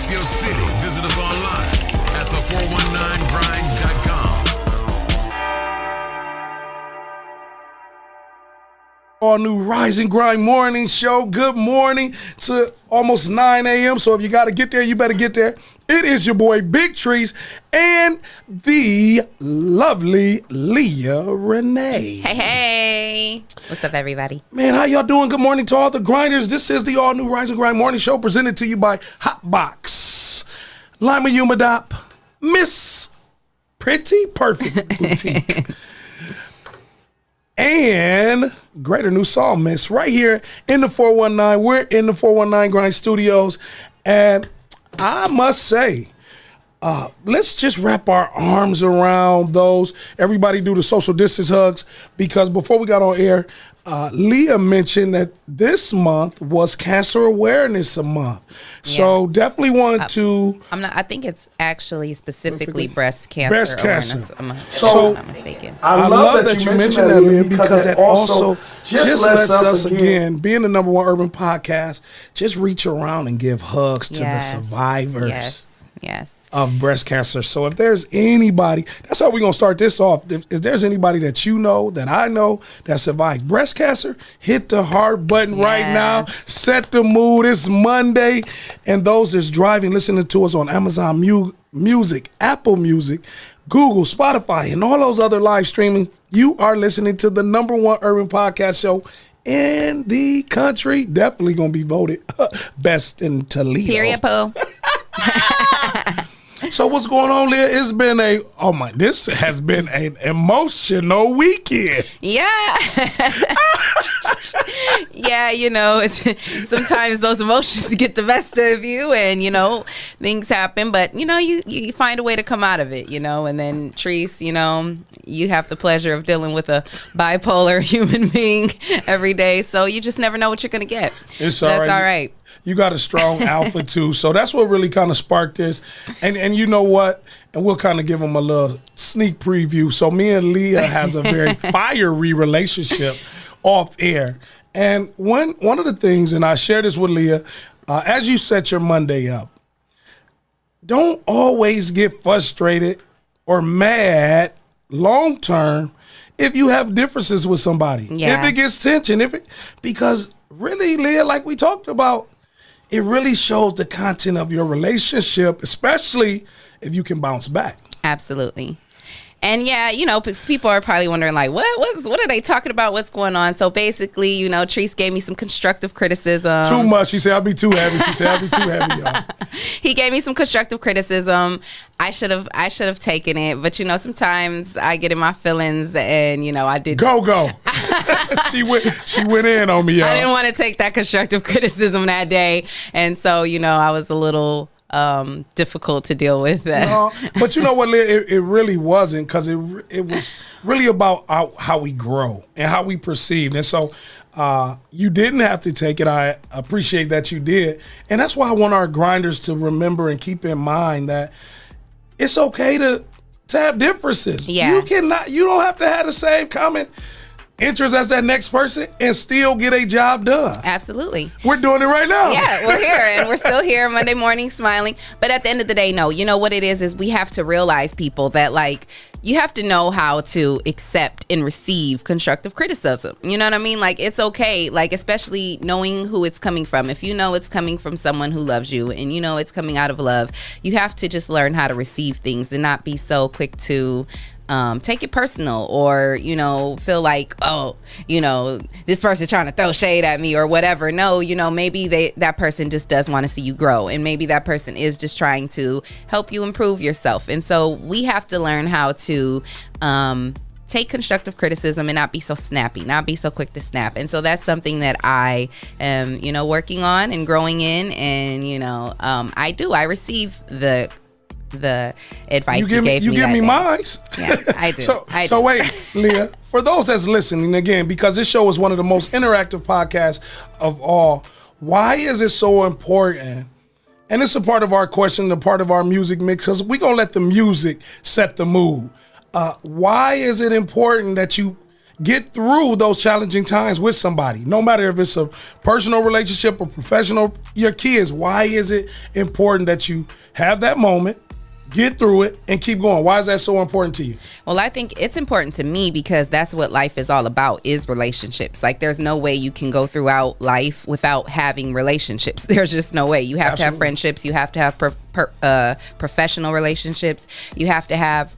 rep your city. Visit us online at the419grind.com. All new Rise and Grind morning show. Good morning to almost 9 a.m. So if you got to get there, you better get there. It is your boy Big Trees and the lovely Leah Renee. Hey. What's up, everybody? Man, how y'all doing? Good morning to all the grinders. This is the all new Rise and Grind morning show presented to you by Hotbox, Lima Yumadop, Miss Pretty Perfect Boutique. And Greater New Psalmist right here in the 419. We're in the 419 Grind Studios. And I must say, let's just wrap our arms around those. Everybody do the social distance hugs, because before we got on air, Leah mentioned that this month was Cancer Awareness Month. So definitely want to. I think it's actually specifically breast cancer. Awareness Month. So if I'm not mistaken. I love that you mentioned that, Leah, because it also just lets us again, being the number one urban podcast, just reach around and give hugs to the survivors. Yes. Of breast cancer. So if there's anybody, that's how we're going to start this off. If there's anybody that you know, that I know, that survived breast cancer, hit the heart button right now. Set the mood. It's Monday. And those that's driving, listening to us on Amazon Music, Apple Music, Google, Spotify, and all those other live streaming, you are listening to the number one urban podcast show in the country. Definitely going to be voted best in Toledo. Period, Pooh. So what's going on, Leah? It's been this has been an emotional weekend. Yeah. Yeah, it's sometimes those emotions get the best of you, and things happen, but you find a way to come out of it, and then Treese, you have the pleasure of dealing with a bipolar human being every day, so you just never know what you're gonna get. That's all right. You got a strong alpha too, so that's what really kind of sparked this. And you know what? And we'll kind of give them a little sneak preview. So me and Leah has a very fiery relationship off air. And one of the things, and I share this with Leah, as you set your Monday up, don't always get frustrated or mad long term if you have differences with somebody. Yeah. If it gets tension, because really, Leah, like we talked about, it really shows the content of your relationship, especially if you can bounce back. Absolutely. And because people are probably wondering, like, what are they talking about? What's going on? So basically, Treese gave me some constructive criticism. Too much. She said, I'll be too heavy. She said, I'll be too heavy, y'all. He gave me some constructive criticism. I should have taken it. But, sometimes I get in my feelings and, I did. Go. She went in on me, y'all. I didn't want to take that constructive criticism that day. And so, I was a little difficult to deal with that. But you know what, Leah, it really wasn't, because it was really about how we grow and how we perceive. And so you didn't have to take it. I appreciate that you did. And that's why I want our grinders to remember and keep in mind that it's okay to have differences. Yeah. You don't have to have the same common interest as that next person and still get a job done. Absolutely. We're doing it right now. Yeah, we're here, and we're still here Monday morning smiling. But at the end of the day, no, what it is we have to realize, people, that like you have to know how to accept and receive constructive criticism. You know what I mean? Like, it's okay, like, especially knowing who it's coming from. If you know it's coming from someone who loves you and it's coming out of love, you have to just learn how to receive things and not be so quick to take it personal, or feel like, this person trying to throw shade at me or whatever. No, maybe that person just does want to see you grow, and maybe that person is just trying to help you improve yourself. And so we have to learn how to take constructive criticism and not be so snappy, not be so quick to snap. And so that's something that I am working on and growing in. And I receive the advice you gave me. You give me mine. Yeah, I do. So wait, Leah, for those that's listening again, because this show is one of the most interactive podcasts of all, why is it so important? And it's a part of our question, a part of our music mix, because we're going to let the music set the mood. Why is it important that you get through those challenging times with somebody, no matter if it's a personal relationship or professional, your kids. Why is it important that you have that moment, get through it, and keep going? Why is that so important to you? Well, I think it's important to me because that's what life is all about, is relationships. Like, there's no way you can go throughout life without having relationships. There's just no way. You have to have friendships. You have to have professional relationships. You have to have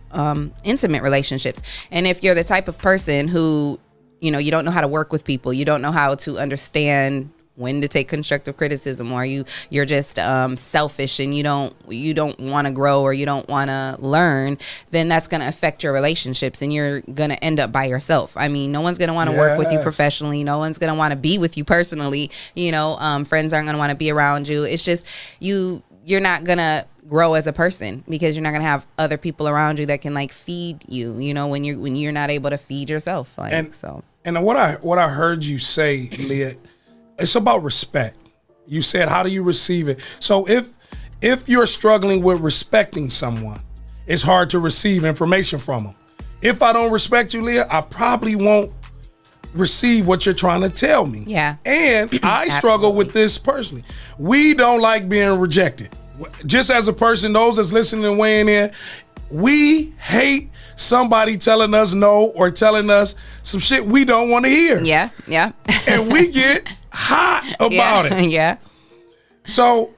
intimate relationships. And if you're the type of person who, you don't know how to work with people, you don't know how to understand when to take constructive criticism, or you're just selfish and you don't want to grow or you don't want to learn, then that's going to affect your relationships and you're going to end up by yourself. I mean, no one's going to want to work with you professionally. No one's going to want to be with you personally. Friends aren't going to want to be around you. It's just you're not going to grow as a person because you're not going to have other people around you that can like feed you, when you're not able to feed yourself. And what I heard you say, Leah, it's about respect. You said, how do you receive it? So if you're struggling with respecting someone, it's hard to receive information from them. If I don't respect you, Leah, I probably won't receive what you're trying to tell me. Yeah. And I struggle with this personally. We don't like being rejected. Just as a person, those that's listening and weighing in, we hate somebody telling us no or telling us some shit we don't want to hear. Yeah. And we get hot about it. Yeah. So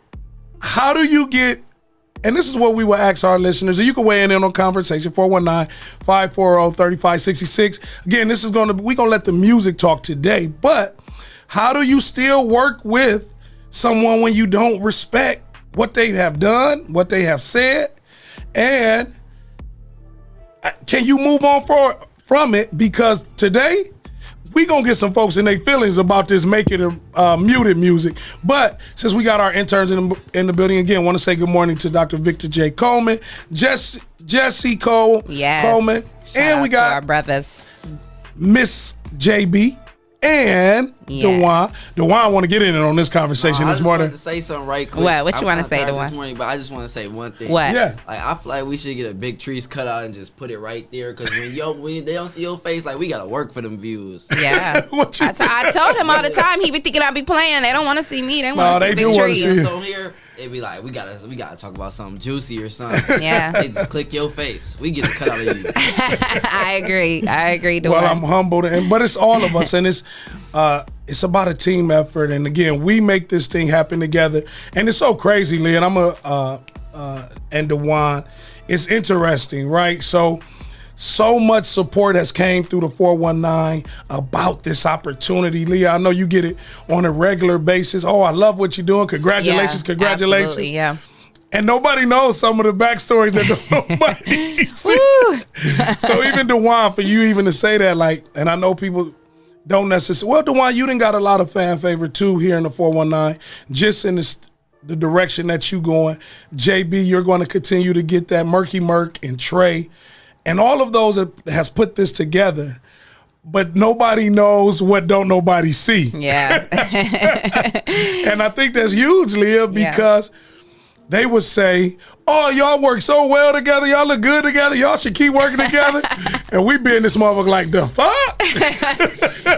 how do you get, and this is what we will ask our listeners, and you can weigh in on conversation, 419-540-3566. Again, we're going to let the music talk today, but how do you still work with someone when you don't respect what they have done, what they have said, and can you move on from it? Because today, we gonna get some folks in their feelings about this making it muted music. But since we got our interns in the building, again, want to say good morning to Dr. Victor J. Coleman, Jesse Coleman, and we got our brothers, Miss JB and Dewan. Dewan want to get in on this conversation this morning. I just wanted to say something right quick. What you want to say, Dewan? This morning, but I just want to say one thing. What? Yeah. Like, I feel like we should get a big trees cut out and just put it right there, because when they don't see your face, like, we gotta work for them views. Yeah. I told him all the time. He be thinking I be playing. They don't want to see me. They want to see big trees. So here, they be like, we gotta talk about something juicy or something. Yeah. They just click your face. We get a cut out of you. I agree, Dewan. Well, I'm humbled, but it's all of us, and it's about a team effort. And again, we make this thing happen together. And it's so crazy, Lee, and and Dewan. It's interesting, right? So much support has came through the 419 about this opportunity. Leah, I know you get it on a regular basis. Oh, I love what you're doing. Congratulations. Absolutely, yeah. And nobody knows some of the backstories that nobody sees. So even Dewan, for you even to say that, like, and I know people don't necessarily, well, Dewan, you done got a lot of fan favorite too here in the 419, just in the direction that you going. JB, you're going to continue to get that. Murky Merk and Trey and all of those that has put this together, but nobody knows what don't nobody see. Yeah. And I think that's huge, Leah, because they would say, oh, y'all work so well together. Y'all look good together. Y'all should keep working together. And we be in this motherfucker like, the fuck?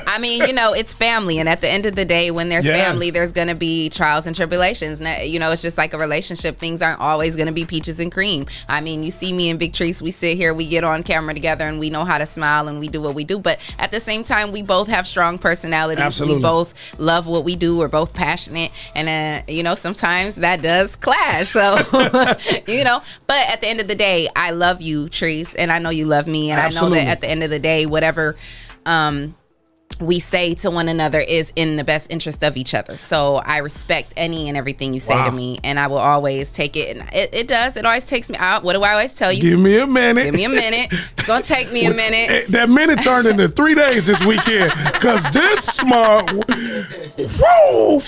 I mean, it's family. And at the end of the day, when there's family, there's going to be trials and tribulations. And, it's just like a relationship. Things aren't always going to be peaches and cream. I mean, you see me and Big Trees, we sit here, we get on camera together, and we know how to smile, and we do what we do. But at the same time, we both have strong personalities. Absolutely. We both love what we do. We're both passionate. And, sometimes that does clash. So, but at the end of the day, I love you, Trees, and I know you love me. And Absolutely. I know that at the end of the day, whatever we say to one another is in the best interest of each other. So I respect any and everything you say to me, and I will always take it. And it does. It always takes me out. What do I always tell you? Give me a minute. Give me a minute. It's going to take me a minute. That minute turned into 3 days this weekend, because this smart, whoa,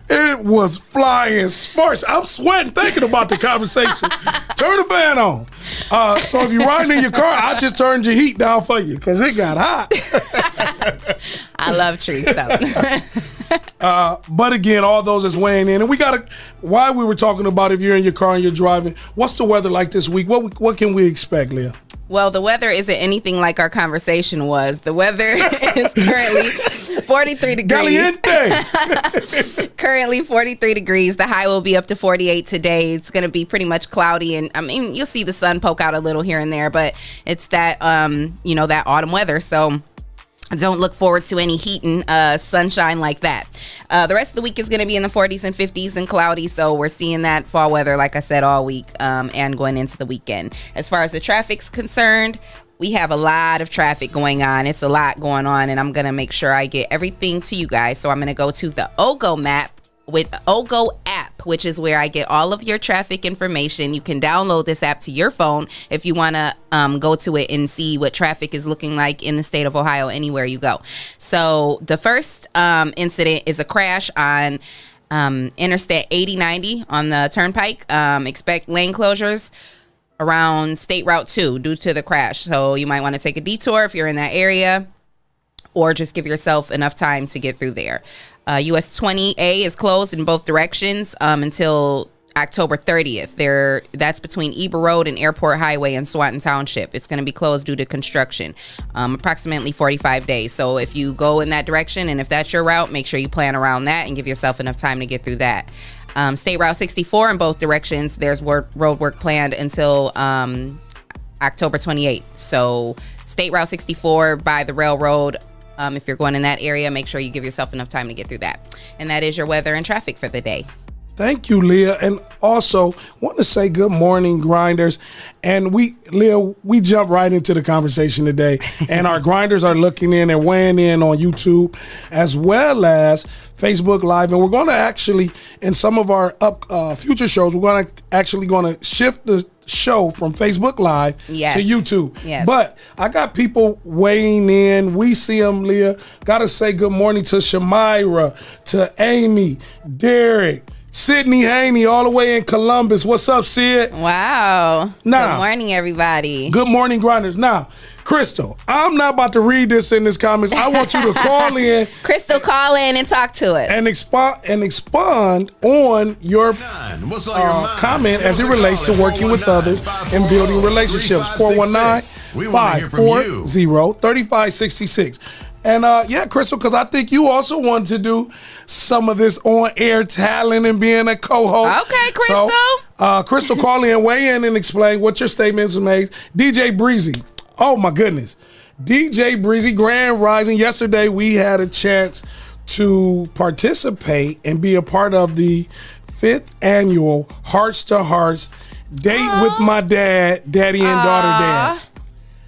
it was flying sparks. I'm sweating thinking about the conversation. Turn the fan on. So if you're riding in your car, I just turned your heat down for you, because it got hot. I love trees, though. But again, all those is weighing in. And we got to, why we were talking about if you're in your car and you're driving, what's the weather like this week? What can we expect, Leah? Well, the weather isn't anything like our conversation was. The weather is currently 43 degrees. Caliente. Currently 43 degrees. The high will be up to 48 today. It's going to be pretty much cloudy. And I mean, you'll see the sun poke out a little here and there, but it's that, that autumn weather. So don't look forward to any heat and sunshine like that. The rest of the week is going to be in the 40s and 50s and cloudy. So we're seeing that fall weather, like I said, all week and going into the weekend. As far as the traffic's concerned, we have a lot of traffic going on. It's a lot going on, and I'm going to make sure I get everything to you guys. So I'm going to go to the OGO map. With OGO app, which is where I get all of your traffic information. You can download this app to your phone if you want to go to it and see what traffic is looking like in the state of Ohio anywhere you go. So the first incident is a crash on Interstate 8090 on the Turnpike. Expect lane closures around State Route 2 due to the crash. So you might want to take a detour if you're in that area, or just give yourself enough time to get through there. US 20A is closed in both directions until October 30th. That's between Eber Road and Airport Highway in Swanton Township. It's going to be closed due to construction, approximately 45 days. So if you go in that direction and if that's your route, make sure you plan around that and give yourself enough time to get through that. State Route 64 in both directions, there's road work planned until October 28th. So State Route 64 by the railroad. If you're going in that area, make sure you give yourself enough time to get through that. And that is your weather and traffic for the day. Thank you, Leah. And also want to say good morning, grinders. And Leah, we jump right into the conversation today. And our grinders are looking in and weighing in on YouTube as well as Facebook Live. And we're going to actually, in some of our future shows, we're going to shift the show from Facebook Live to YouTube. Yes. But I got people weighing in. We see them, Leah. Got to say good morning to Shamira, to Amy, Derek, Sydney Haney, all the way in Columbus. What's up, Sid? Wow. Now, good morning, everybody. Good morning, grinders. Now, Crystal, I'm not about to read this in this comments. I want you to call in. Crystal, call in and talk to us. And expand on your What's on your mind? comment as it relates to working with others and building relationships. 419-540-3566. And Crystal, because I think you also wanted to do some of this on-air talent and being a co-host. Okay, Crystal. So, Crystal, call in, weigh in, and explain what your statements made. DJ Breezy. Oh, my goodness. DJ Breezy, Grand Rising. Yesterday, we had a chance to participate and be a part of the 5th annual Hearts to Hearts Date with My Dad, Daddy and Daughter Dance.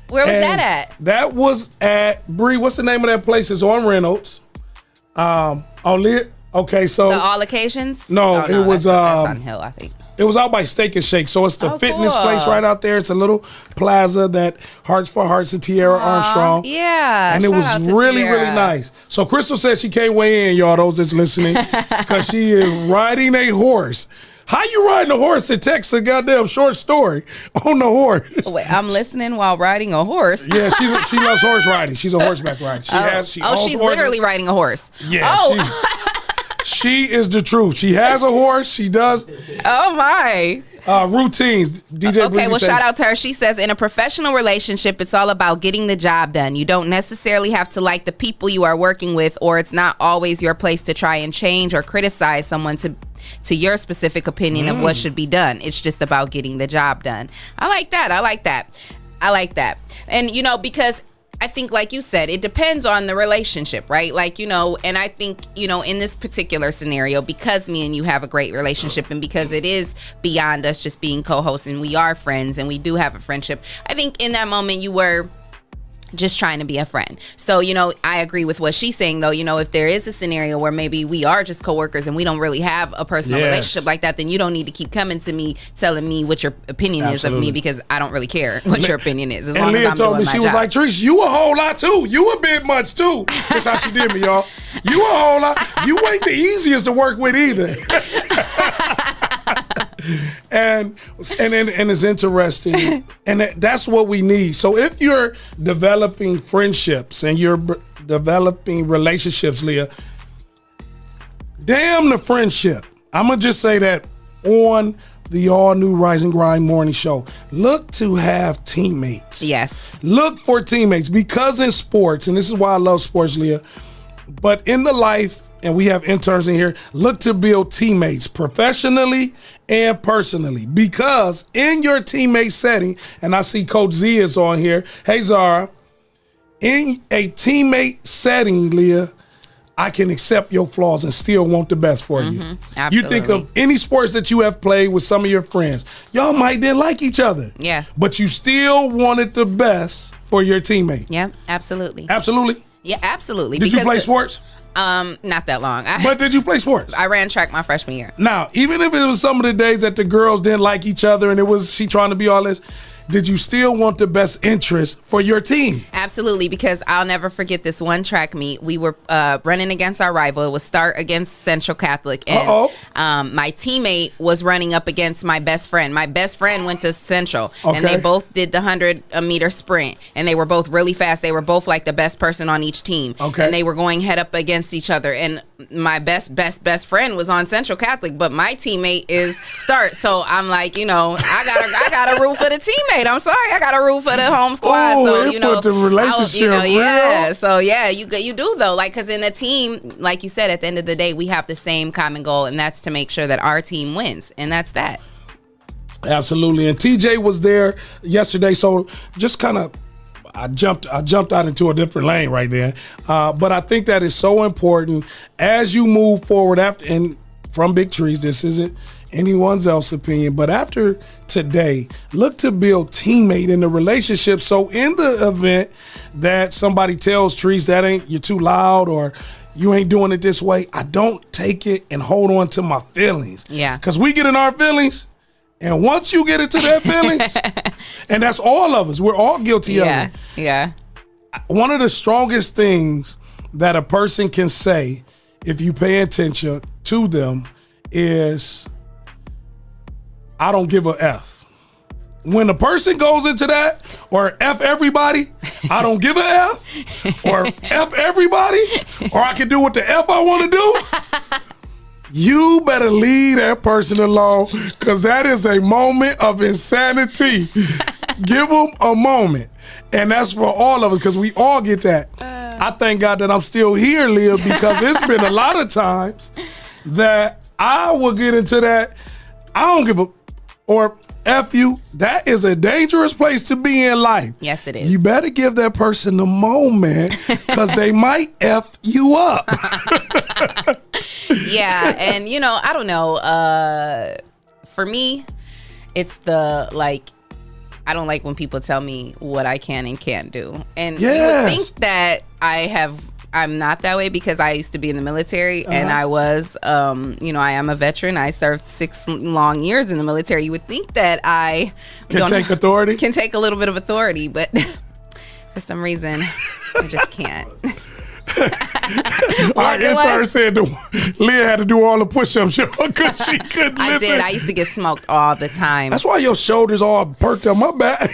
Where was that at? That was at Bree. What's the name of that place? It's on Reynolds. Okay, so The All Occasions? No, it was that's on Hill, I think. It was out by Steak and Shake. So it's the fitness cool. place right out there. It's a little plaza that Hearts for Hearts and Tierra Armstrong. Yeah. And it was shout out to really, Tierra. really nice. So Crystal said she can't weigh in, y'all, those that's listening, because she is riding a horse. How you riding a horse and text a goddamn short story on the horse? Wait, I'm listening while riding a horse. Yeah, she loves horse riding. She's a horseback rider. She owns she's horses. literally riding a horse. Yeah, she is the truth. She has a horse. She does Oh my. routines. DJ Okay, Breezy well, said, shout out to her. She says, in a professional relationship, it's all about getting the job done. You don't necessarily have to like the people you are working with, or it's not always your place to try and change or criticize someone to your specific opinion of what should be done. It's just about getting the job done. I like that. And, because I think, like you said, it depends on the relationship, right? And I think, in this particular scenario, because me and you have a great relationship and because it is beyond us just being co-hosts and we are friends and we do have a friendship, I think in that moment you were just trying to be a friend. So, I agree with what she's saying, though. If there is a scenario where maybe we are just coworkers and we don't really have a personal relationship like that, then you don't need to keep coming to me telling me what your opinion is of me, because I don't really care what your opinion is. As long and as Leah I'm told doing me, my she job. was like, Trish, you a whole lot too. You a bit much too. That's how she did me, y'all. You a whole lot. You ain't the easiest to work with either. And it's interesting, and that's what we need. So if you're developing friendships and you're developing relationships, Leah, damn the friendship. I'm gonna just say that on the all-new Rise and Grind morning show. Look to have teammates. Yes. Look for teammates, because in sports, and this is why I love sports, Leah, but in the life, and we have interns in here, look to build teammates professionally and personally, because in your teammate setting, and I see Coach Z is on here. Hey, Zara. In a teammate setting, Leah, I can accept your flaws and still want the best for you. Absolutely. You think of any sports that you have played with some of your friends. Y'all might didn't like each other. Yeah. But you still wanted the best for your teammate. Yeah, absolutely. Absolutely. Yeah, absolutely. Did you play sports? Not that long. But did you play sports? I ran track my freshman year. Now, even if it was some of the days that the girls didn't like each other and it was she trying to be all this, did you still want the best interest for your team? Absolutely, because I'll never forget this one track meet. We were running against our rival. It was Start against Central Catholic. And my teammate was running up against my best friend. My best friend went to Central, and they both did the 100-meter sprint, and they were both really fast. They were both like the best person on each team. And they were going head up against each other. And my best friend was on Central Catholic, but my teammate is Start. So I'm like, I gotta root for the teammate. I'm sorry, I gotta root for the home squad. So put the relationship real. So yeah, you do though, like, because in a team, like you said, at the end of the day, we have the same common goal, and that's to make sure that our team wins, and that's that. Absolutely. And TJ was there yesterday, so just kind of I jumped out into a different lane right there. But I think that is so important as you move forward after, and from Big Trees, this isn't anyone's else opinion, but after today, look to build teammate in the relationship. So in the event that somebody tells Trees that you're too loud or you ain't doing it this way, I don't take it and hold on to my feelings. Yeah. Because we get in our feelings, and once you get into their feelings, and that's all of us, we're all guilty of it. Yeah. One of the strongest things that a person can say if you pay attention to them is, I don't give a F. When a person goes into that, or F everybody, I don't give a F, or F everybody, or I can do what the F I want to do, you better leave that person alone, because that is a moment of insanity. Give them a moment. And that's for all of us, because we all get that. I thank God that I'm still here, Leah, because it's been a lot of times that I will get into that, I don't give a, or F you. That is a dangerous place to be in life. Yes, it is. You better give that person a moment, because they might F you up. Yeah, and I don't know. For me, it's the, like, I don't like when people tell me what I can and can't do. And you would think that I'm not that way, because I used to be in the military, and I was, I am a veteran. I served 6 long years in the military. You would think that I can take authority? Can take a little bit of authority, but for some reason, I just can't. Our intern said Leah had to do all the push-ups because she couldn't I miss did. it. I used to get smoked all the time. That's why your shoulders all perked up. My back.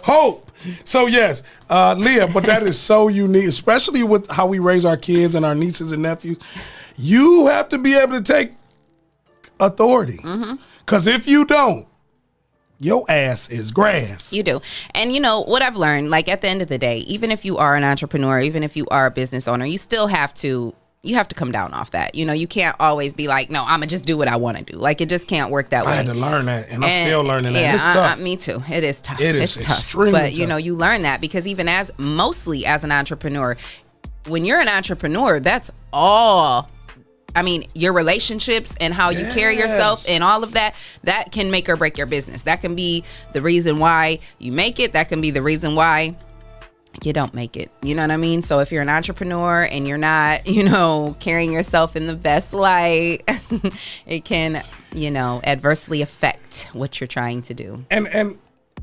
Hope. So yes, Leah, but that is so unique, especially with how we raise our kids and our nieces and nephews. You have to be able to take authority, because if you don't, your ass is grass. You do. And what I've learned, like, at the end of the day, even if you are an entrepreneur, even if you are a business owner, you still have to come down off that. You can't always be like, no, I'm gonna just do what I want to do. Like, it just can't work that way. I had to learn that, and I'm still learning that. It's tough. Me too. It is tough. It's tough. extremely but tough. you learn that, because even mostly as an entrepreneur, when you're an entrepreneur, that's all. I mean, your relationships and how you carry yourself and all of that can make or break your business. That can be the reason why you make it. That can be the reason why you don't make it. You know what I mean? So if you're an entrepreneur and you're not, carrying yourself in the best light, it can, adversely affect what you're trying to do. And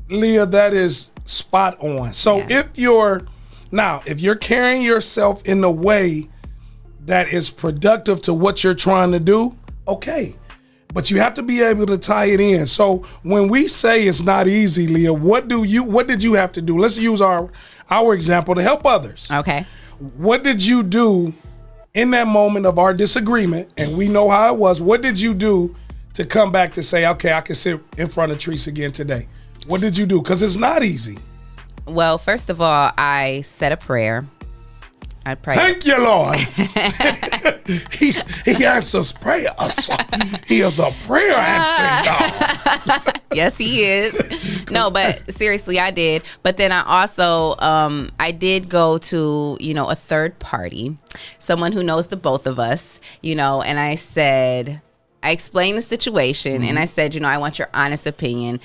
Leah, that is spot on. So if you're carrying yourself in a way that is productive to what you're trying to do, okay. But you have to be able to tie it in. So when we say it's not easy, Leah, what did you have to do? Let's use our example to help others. Okay. What did you do in that moment of our disagreement? And we know how it was. What did you do to come back to say, okay, I can sit in front of Treese again today? What did you do? Because it's not easy. Well, first of all, I said a prayer. I prayed. Thank you, Lord. He answers prayers. He is a prayer answering God. Yes, he is. No, but seriously, I did. But then I also, I did go to, a third party, someone who knows the both of us, and I explained the situation and I said, I want your honest opinion,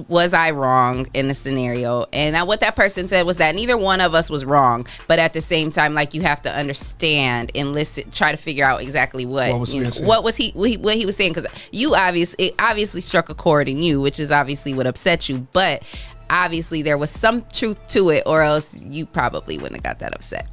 was I wrong in the scenario? And what that person said was that neither one of us was wrong, but at the same time, like, you have to understand and listen, try to figure out exactly what he was saying, because it obviously struck a chord in you, which is obviously what upset you, but obviously there was some truth to it, or else you probably wouldn't have got that upset,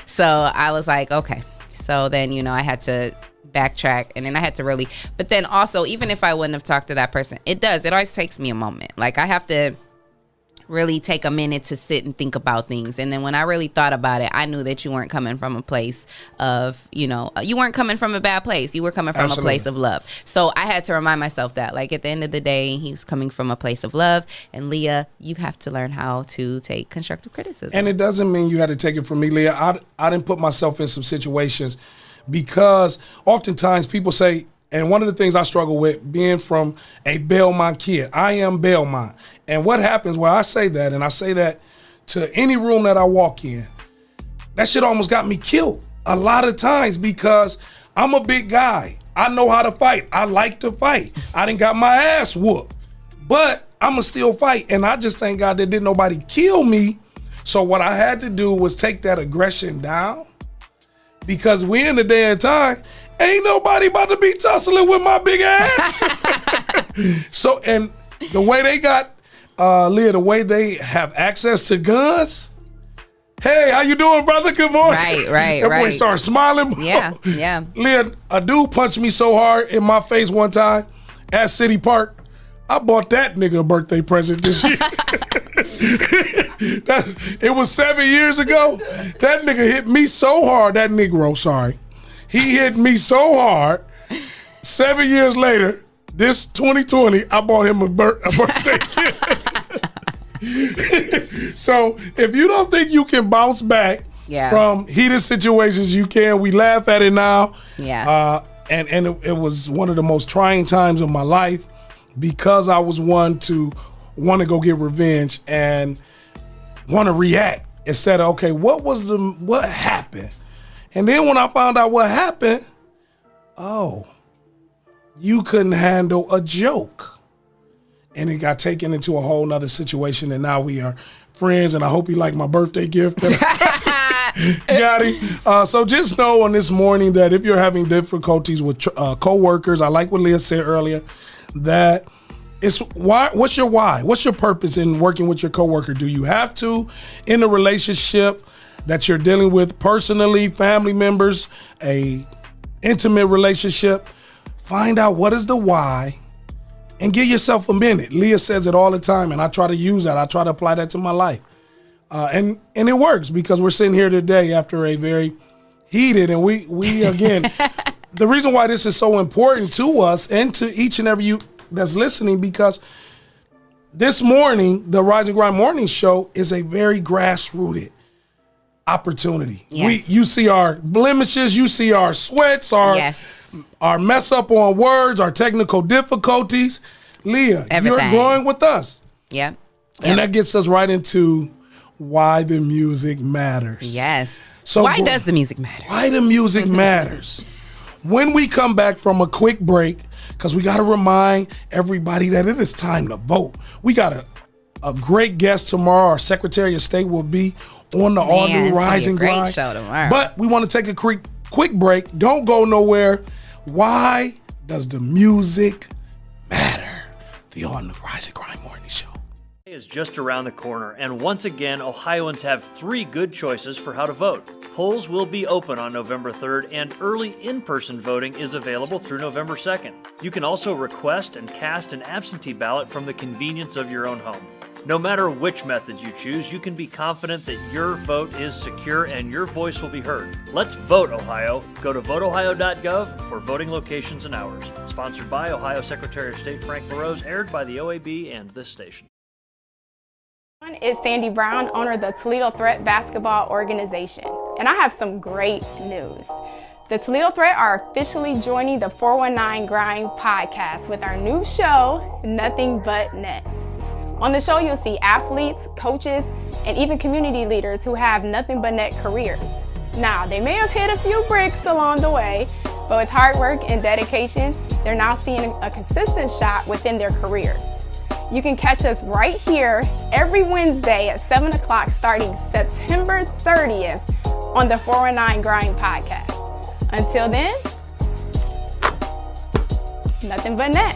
So I was like, okay. So then, I had to backtrack, and then I had to really, but then also, even if I wouldn't have talked to that person, it always takes me a moment. Like, I have to really take a minute to sit and think about things. And then when I really thought about it, I knew that you weren't coming from a place of, you weren't coming from a bad place. You were coming from Absolutely. a place of love. So I had to remind myself that, like, at the end of the day, he's coming from a place of love. And Leah, you have to learn how to take constructive criticism. And it doesn't mean you had to take it from me, Leah. I didn't put myself in some situations, because oftentimes people say, and one of the things I struggle with, being from a Belmont kid, I am Belmont. And what happens when I say that, and I say that to any room that I walk in, that shit almost got me killed a lot of times, because I'm a big guy. I know how to fight. I like to fight. I done got my ass whooped, but I'ma still fight. And I just thank God that didn't nobody kill me. So what I had to do was take that aggression down, because we in the day and time, ain't nobody about to be tussling with my big ass. So, and the way they got, Leah, the way they have access to guns, hey, how you doing, brother? Good morning. Right. That boy started smiling. Yeah. Leah, a dude punched me so hard in my face one time at City Park, I bought that nigga a birthday present this year. It was 7 years ago. That nigga hit me so hard, that Negro, sorry. He hit me so hard. 7 years later, this 2020, I bought him a birthday gift. So if you don't think you can bounce back from heated situations, you can. We laugh at it now. Yeah. And it was one of the most trying times of my life, because I was one to want to go get revenge and want to react instead of, okay, what happened? And then when I found out what happened, oh, you couldn't handle a joke. And it got taken into a whole nother situation, and now we are friends, and I hope you like my birthday gift. Got it. So just know on this morning that if you're having difficulties with co-workers, I like what Leah said earlier, that it's why. What's your why? What's your purpose in working with your coworker? Do you have to, in a relationship that you're dealing with personally, family members, a intimate relationship, find out what is the why and give yourself a minute. Leah says it all the time, and I try to use that. I try to apply that to my life. And it works, because we're sitting here today after a very heated, and we again, the reason why this is so important to us and to each and every you that's listening, because this morning, the Rise and Grind Morning Show is a very grassrooted opportunity. Yes. You see our blemishes, you see our sweats, our mess up on words, our technical difficulties. Leah, Everything. You're going with us. Yeah. And that gets us right into why the music matters. Yes. So why does the music matter? Why the music matters. When we come back from a quick break, because we got to remind everybody that it is time to vote. We got a great guest tomorrow. Our Secretary of State will be on the all-new Rise and Grind. Show tomorrow. But we want to take a quick break. Don't go nowhere. Why does the music matter? The all-new Rise and Grind Morning Show. Is just around the corner, and once again, Ohioans have 3 good choices for how to vote. Polls will be open on November 3rd, and early in-person voting is available through November 2nd. You can also request and cast an absentee ballot from the convenience of your own home. No matter which method you choose, you can be confident that your vote is secure and your voice will be heard. Let's vote, Ohio. Go to voteohio.gov for voting locations and hours. Sponsored by Ohio Secretary of State Frank LaRose, aired by the OAB and this station. It's Sandy Brown, owner of the Toledo Threat Basketball Organization, and I have some great news. The Toledo Threat are officially joining the 419 Grind podcast with our new show, Nothing But Net. On the show, you'll see athletes, coaches, and even community leaders who have nothing but net careers. Now, they may have hit a few bricks along the way, but with hard work and dedication, they're now seeing a consistent shot within their careers. You can catch us right here every Wednesday at 7 o'clock starting September 30th on the 419 Grind podcast. Until then, nothing but net.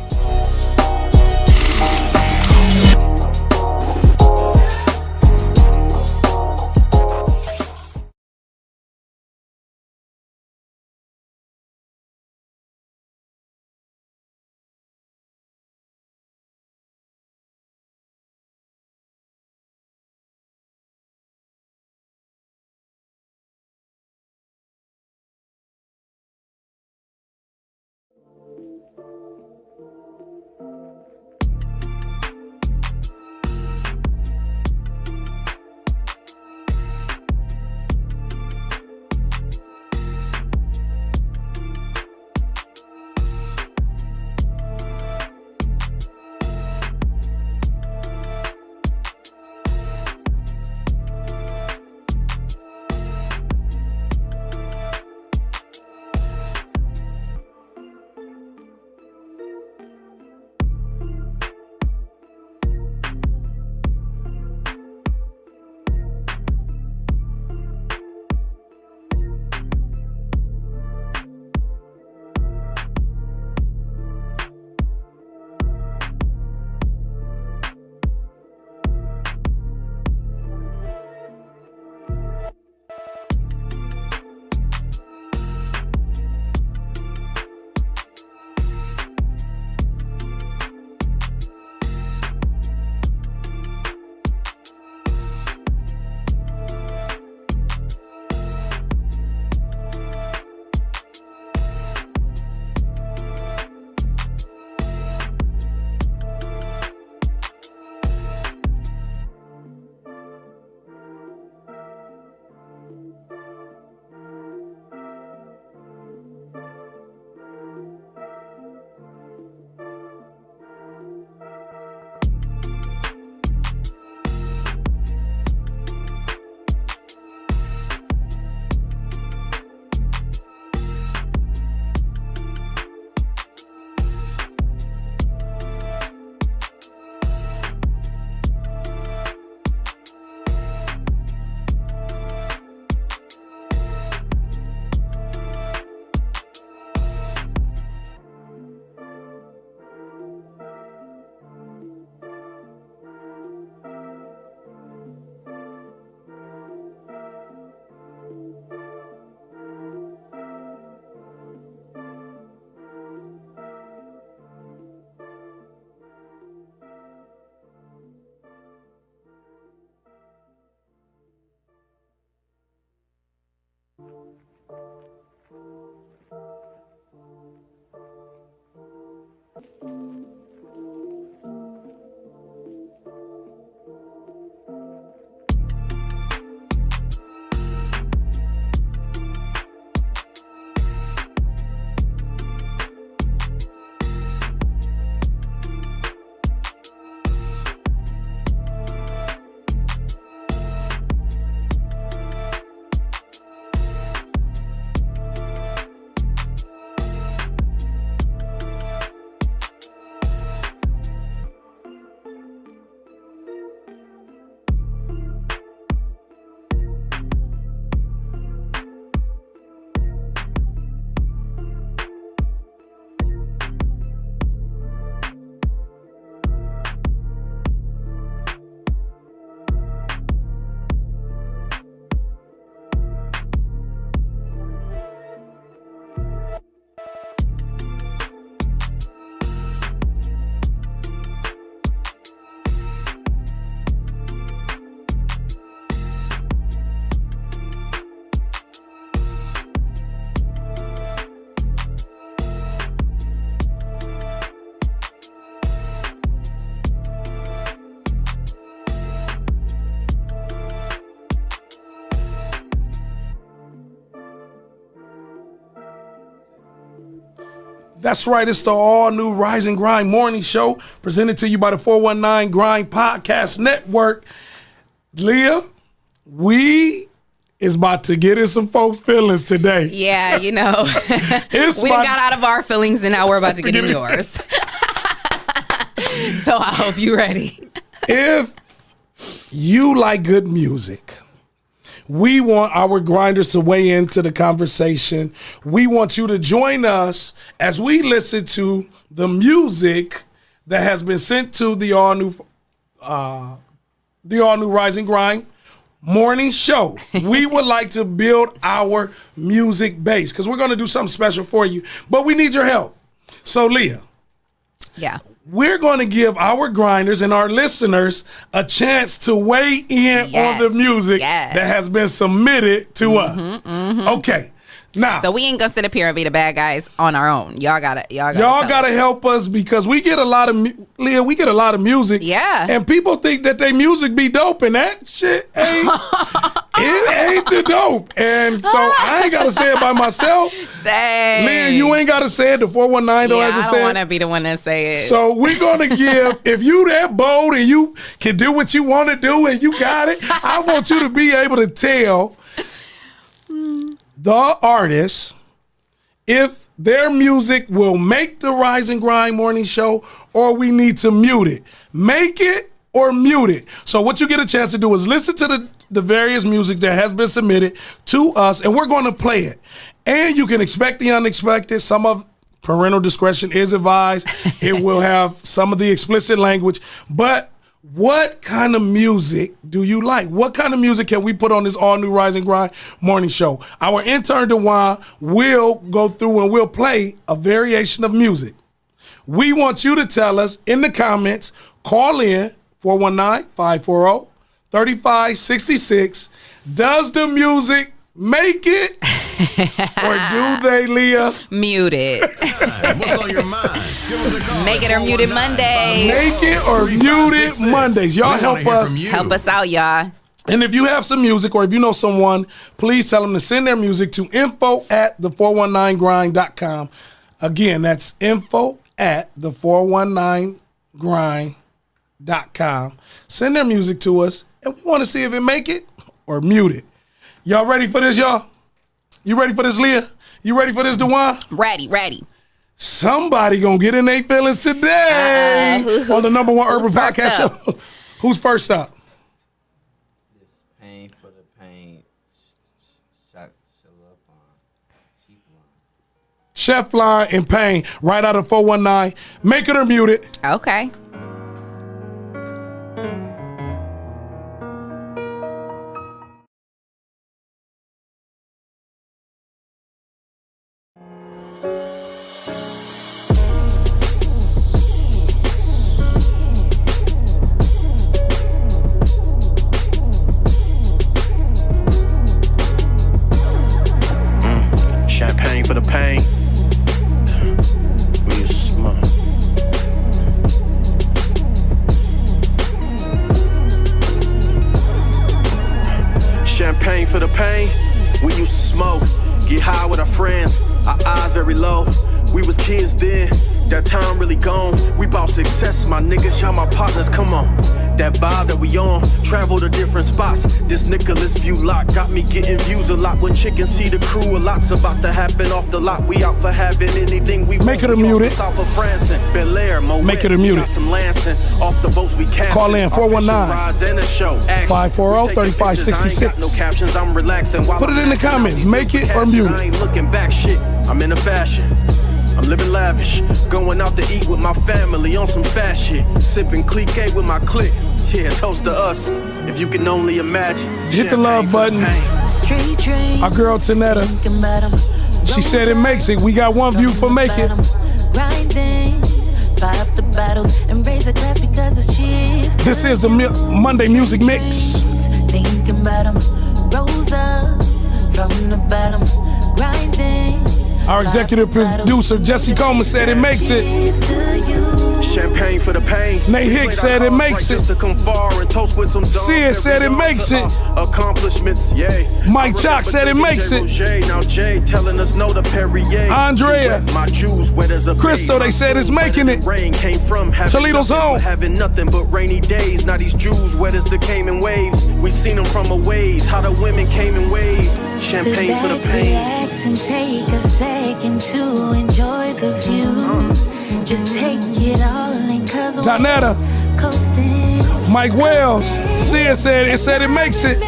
That's right. It's the all-new Rise and Grind morning show presented to you by the 419 Grind Podcast Network. Leah, we is about to get in some folks' feelings today. Yeah, we done got out of our feelings and now we're about to get in yours. So I hope you're ready. If you like good music, we want our grinders to weigh into the conversation. We want you to join us as we listen to the music that has been sent to the all-new Rise and Grind morning show. We would like to build our music base because we're going to do something special for you, but we need your help. So, Leah. Yeah. We're going to give our grinders and our listeners a chance to weigh in on the music that has been submitted to us. Okay. Now, so we ain't gonna sit up here and be the bad guys on our own. Y'all gotta help us because we get a lot of Leah. We get a lot of music, and people think that they music be dope, and that shit ain't. It ain't the dope, and so I ain't gotta say it by myself. Dang. Leah, you ain't gotta say it. The 419 though, as I said. I don't want to be the one that say it. So we're gonna give. If you that bold and you can do what you want to do and you got it, I want you to be able to tell the artist if their music will make the Rise and Grind morning show or we need to mute it. Make it or mute it. So what you get a chance to do is listen to the various music that has been submitted to us, and we're going to play it. And you can expect the unexpected. Some of parental discretion is advised. It will have some of the explicit language, but what kind of music do you like? What kind of music can we put on this all-new Rise and Grind morning show? Our intern, DeJuan, will go through and we'll play a variation of music. We want you to tell us in the comments, call in, 419-540-3566. Does the music make it? Or do they, Leah? Mute it. What's on your mind? Give us a call. Make it or mute it Monday. Make it or mute it Mondays. Y'all help us. Help us out, y'all. And if you have some music or if you know someone, please tell them to send their music to info@the419grind.com. Again, that's info@the419grind.com. Send their music to us, and we want to see if it make it or mute it. Y'all ready for this, y'all? You ready for this, Leah? You ready for this, DeJuan? Ready. Somebody gonna get in their feelings today on the #1 urban podcast show. Who's first up? This Pain for the Pain. Chef Line and Pain, right out of 419. Make it or mute it. Okay. Champagne for the pain. We used to smoke. Champagne for the pain. We used to smoke. Get high with our friends. Our eyes very low. We was kids then. That time really gone. We bought success, my niggas, y'all my partners, come on. That vibe that we on, travel to different spots. This Nicholas view lock got me getting views a lot. When chickens see the crew, a lot's about to happen off the lot. We out for having anything we Make it or mute it. South of Franson, Bel Air, Moet. Make it or mute it. Some Lansing, off the boats we casting. Call in 419-540-3566. No captions, I'm relaxing. Put it in the comments. Make it or mute it. I ain't looking back shit. I'm in a fashion. I'm living lavish, going out to eat with my family on some fast shit, sipping clique with my clique. Yeah, toast to us, if you can only imagine. Hit the love button. Our girl Tanetta, she said it makes it. We got one view for make it. This is the Monday Music Mix. Thinking about 'em, rose up from the bottom, grinding. Our executive producer, Jesse Coleman, said it makes it. Champagne for the pain. Nate Hicks said it makes it. Sia said it makes it. Accomplishments, yeah. Mike Chalk said it makes it. Now Jay telling us no to Perrier. Andrea. My Jews wet as a Crystal, they said it's making it. Rain came from Toledo's home. Having nothing but rainy days. Now these Jews wet as the Cayman waves. We seen them from a ways. How the women came and waved. Champagne for the pain. Relax and take a second to enjoy the view. Just take it all in, cause Donetta. Mike Wells. Sia said it makes it.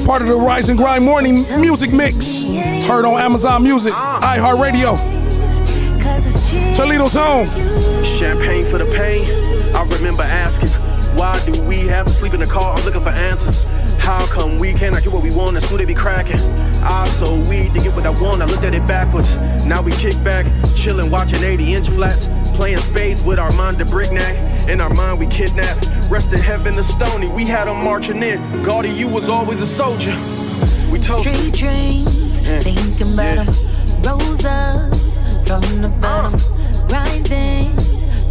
Part of the Rise and Grind morning music mix. Heard on Amazon Music, iHeartRadio. Toledo's home. Champagne for the pain. I remember asking, why do we have to sleep in the car? I'm looking for answers. How come we cannot get what we want and school they be cracking? I sold weed to get what I want, I looked at it backwards. Now we kick back, chillin', watching 80-inch flats, playing spades with Armand de Brignac. In our mind we kidnapped, rest in heaven to Stony. We had them marching in, Gaudy, you was always a soldier. We toasted. Street dreams, thinking about them. Rose up from the bottom, grinding.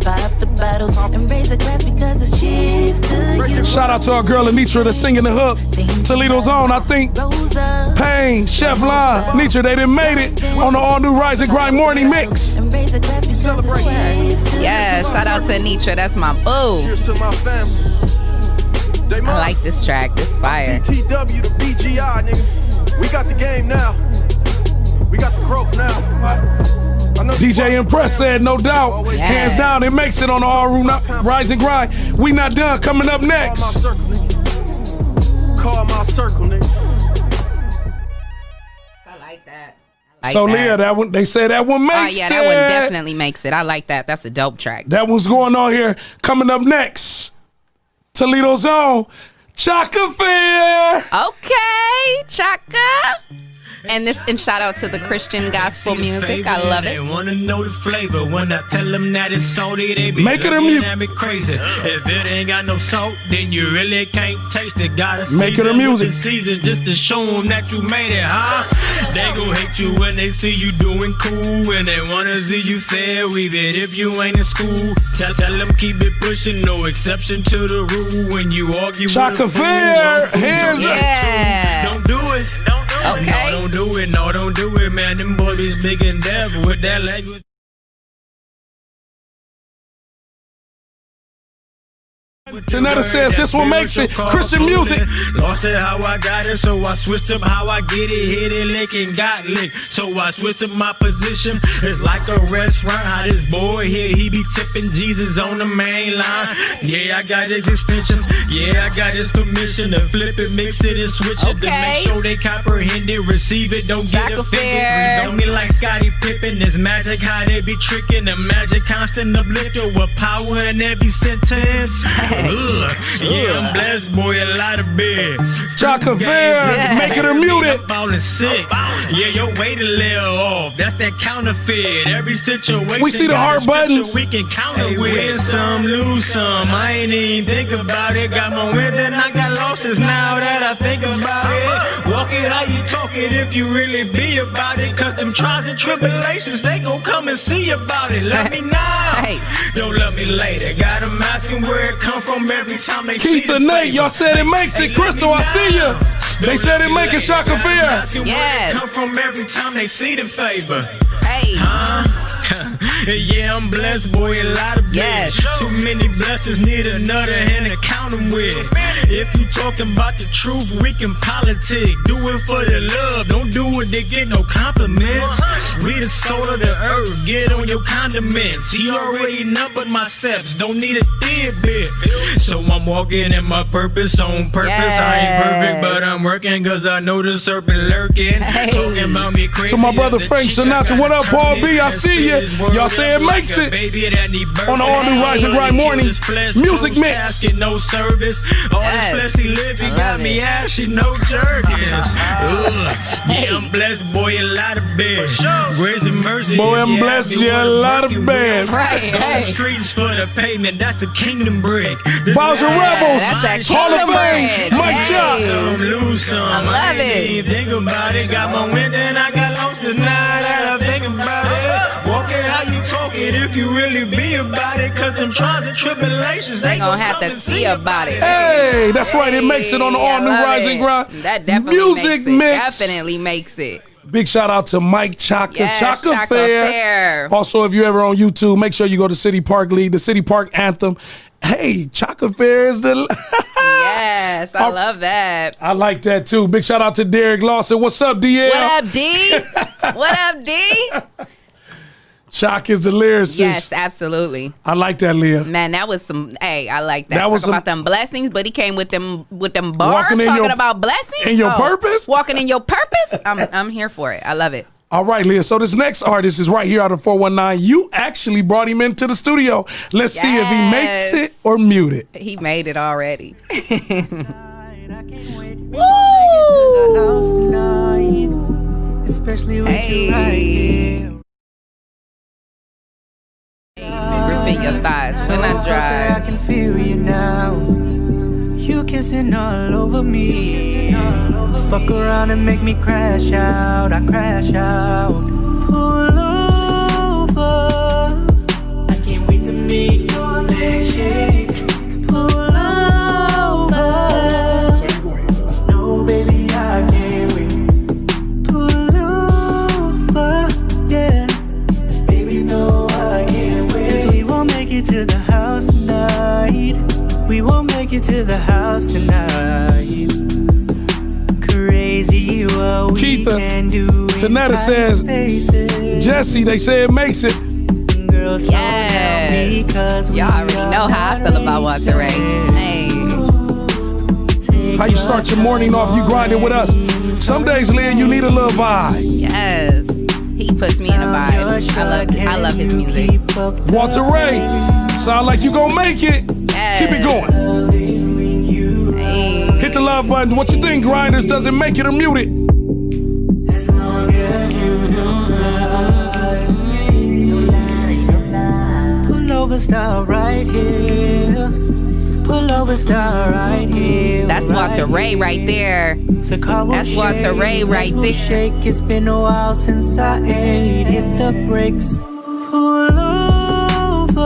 Fight the battles and raise a glass because it's cheers to you. Shout out to our girl Anitra that's singing the hook. Toledo's own, I think. Pain, Chef Lon, Anitra, they done made it on the all-new Rise and Grind morning mix. Yeah, shout out to Anitra, that's my boo. Cheers to my family. I like this track, this fire. TW to BGI, nigga. We got the game now. We got the growth now. DJ Impress said, no doubt, Yes. hands down, it makes it on the all-new Rise and Grind. We not done. Coming up next. Call my circle, nigga. I like that. So Leah, that one, they say that one makes it. Oh yeah, that one definitely makes it. I like that. That's a dope track. That one's going on here. Coming up next, Toledo's own Chaka Fair. Okay, Chaka. And shout out to the Christian gospel music. I love They it. wanna know the flavor. When I tell them that it's salty, they be Make it a looking mute. at me crazy. If it ain't got no salt, then you really can't taste it. Gotta Make it a season with music. the season just to show them that you made it, huh? They gon' hate you when they see you doing cool, and they wanna see you fair. Weave it if you ain't in school. Tell them keep it pushing, no exception to the rule. When you argue Chaka with a fool, Fair, I'm cool, hands don't up. Yeah. Don't do it. Okay. No, don't do it. No, don't do it, man. Them boys is big and deaf with that language. Janetta says this one makes it. Christian music. Lost it how I got it, so I switched up how I get it. Hit it, lick, and got licked. So I switched up my position. It's like a restaurant. How this boy here, he be tipping Jesus on the main line. Yeah, I got his extension. Yeah, I got his permission to flip it, mix it, and switch it to make sure they comprehend it, receive it, don't get Chaka offended. Fair. Please on me like Scottie Pippen. It's magic how they be tricking. The magic constant uplifter with power in every sentence. Yeah, I'm blessed, boy, a lot of bed. Chaka Fair, Yeah. make it a muted. I'm ballin' sick. Yeah, your weight a little off. That's that counterfeit. Every situation. We see the got a heart scripture buttons. We can counter with. Win some, lose some. I ain't even think about it. Got more win than I got losses now that I think about it. Walk it how you talk it if you really be about it. Cause them trials and tribulations, they gon' come and see about it. Love me now. Hey. Don't love me later. Got them asking where it come from every time they see Keith the and Nate, flavor. y'all said it makes it. Hey, Crystal, I see ya. They said it make it Chaka Fair. Yes. Come from every time they see the favor. Hey. Yeah, I'm blessed, boy, a lot of Yes. bliss. Too many blessings, need another hand to count them with. If you talking about the truth, we can politic. Do it for the love, don't do it to get no compliments. We the soul of the earth, get on your condiments. He already numbered my steps, don't need a bit. So I'm walking in my purpose, on purpose. I ain't perfect, but I'm working cause I know the serpent lurking. Hey. Talking about me crazy. To my brother other Frank cheek, Sinatra, I what up, gotta Paul turn B? I and see spit ya. his word Y'all say it like makes a it. baby that need birth. On the all-new Rise and Grind morning music mix. Casket, no service. All Yes. this fleshly living I got love me it. ashy, no jerkins. Yeah, I'm blessed, boy, a lot of bed. grace and mercy. Boy, I'm Yeah, blessed, be yeah, a one lot of working bands. with. Right, On hey. the streets for the pavement, that's a kingdom brick. This Bowser life- Rebels, that's that Hall of kingdom Fame, bread. Mike Hey. Johnson. Some lose some. I love ain't it. even think about it. Got more wind than I got lost tonight. That I think about it. Walk it how you talk it if you really be about it. Cause them trials and tribulations, They gonna have to see about it. Hey, that's right. It makes it on the Hey, I all new love Rise it. and Grind. That definitely Music makes it. mix. Definitely makes it. Big shout out to Mike Chaka. Yes, Chaka Chaka Fair. Fair. Also, if you're ever on YouTube, make sure you go to City Park League, the City Park Anthem. Hey, Chaka Fair is the. Yes, I love that. I like that too. Big shout out to Derek Lawson. What's up, DL? What up, D? What up, D? Chaka is the lyricist. Yes, absolutely. I like that, Leah. Man, that was some. Hey, I like that. That was Talk some- about them blessings, but he came with them bars Walking in talking your- about blessings in your purpose? Walking in your purpose. I'm here for it. I love it. All right, Leah. So this next artist is right here out of 419. You actually brought him into the studio. Let's see if he makes Yes. it or mute it. He made it already. Especially with Hey. you right here. Gripping your thighs when I I drive. can feel you now. You kissing all over me. Fuck around and make me crash out. I crash out. Pull over. I can't wait to meet your legs shake. Pull over. No, baby, I can't wait. Pull over. Yeah. Baby, no, I can't wait. 'Cause we won't make it to the house tonight. We won't make it to the house tonight. Crazy what we Keitha, can do. Tanetta says, Jesse, they say it makes it. Yes. Y'all already know how I feel about Walter Ray. Hey. How you start your morning off, you grinding with us. Some days, Leah, you need a little vibe. Yes. He puts me in a vibe. I love his music. Walter Ray, sound like you gonna make it. Yes. Keep it going. Hey. Hit the love button. What you think, Grinders? Does it make it or mute it? Pull over, stop right here. Pull over, stop right here. That's Walter Ray right there. That's Walter Ray right there. Shake. It's been a while since I ate. Hit the brakes. Pull over.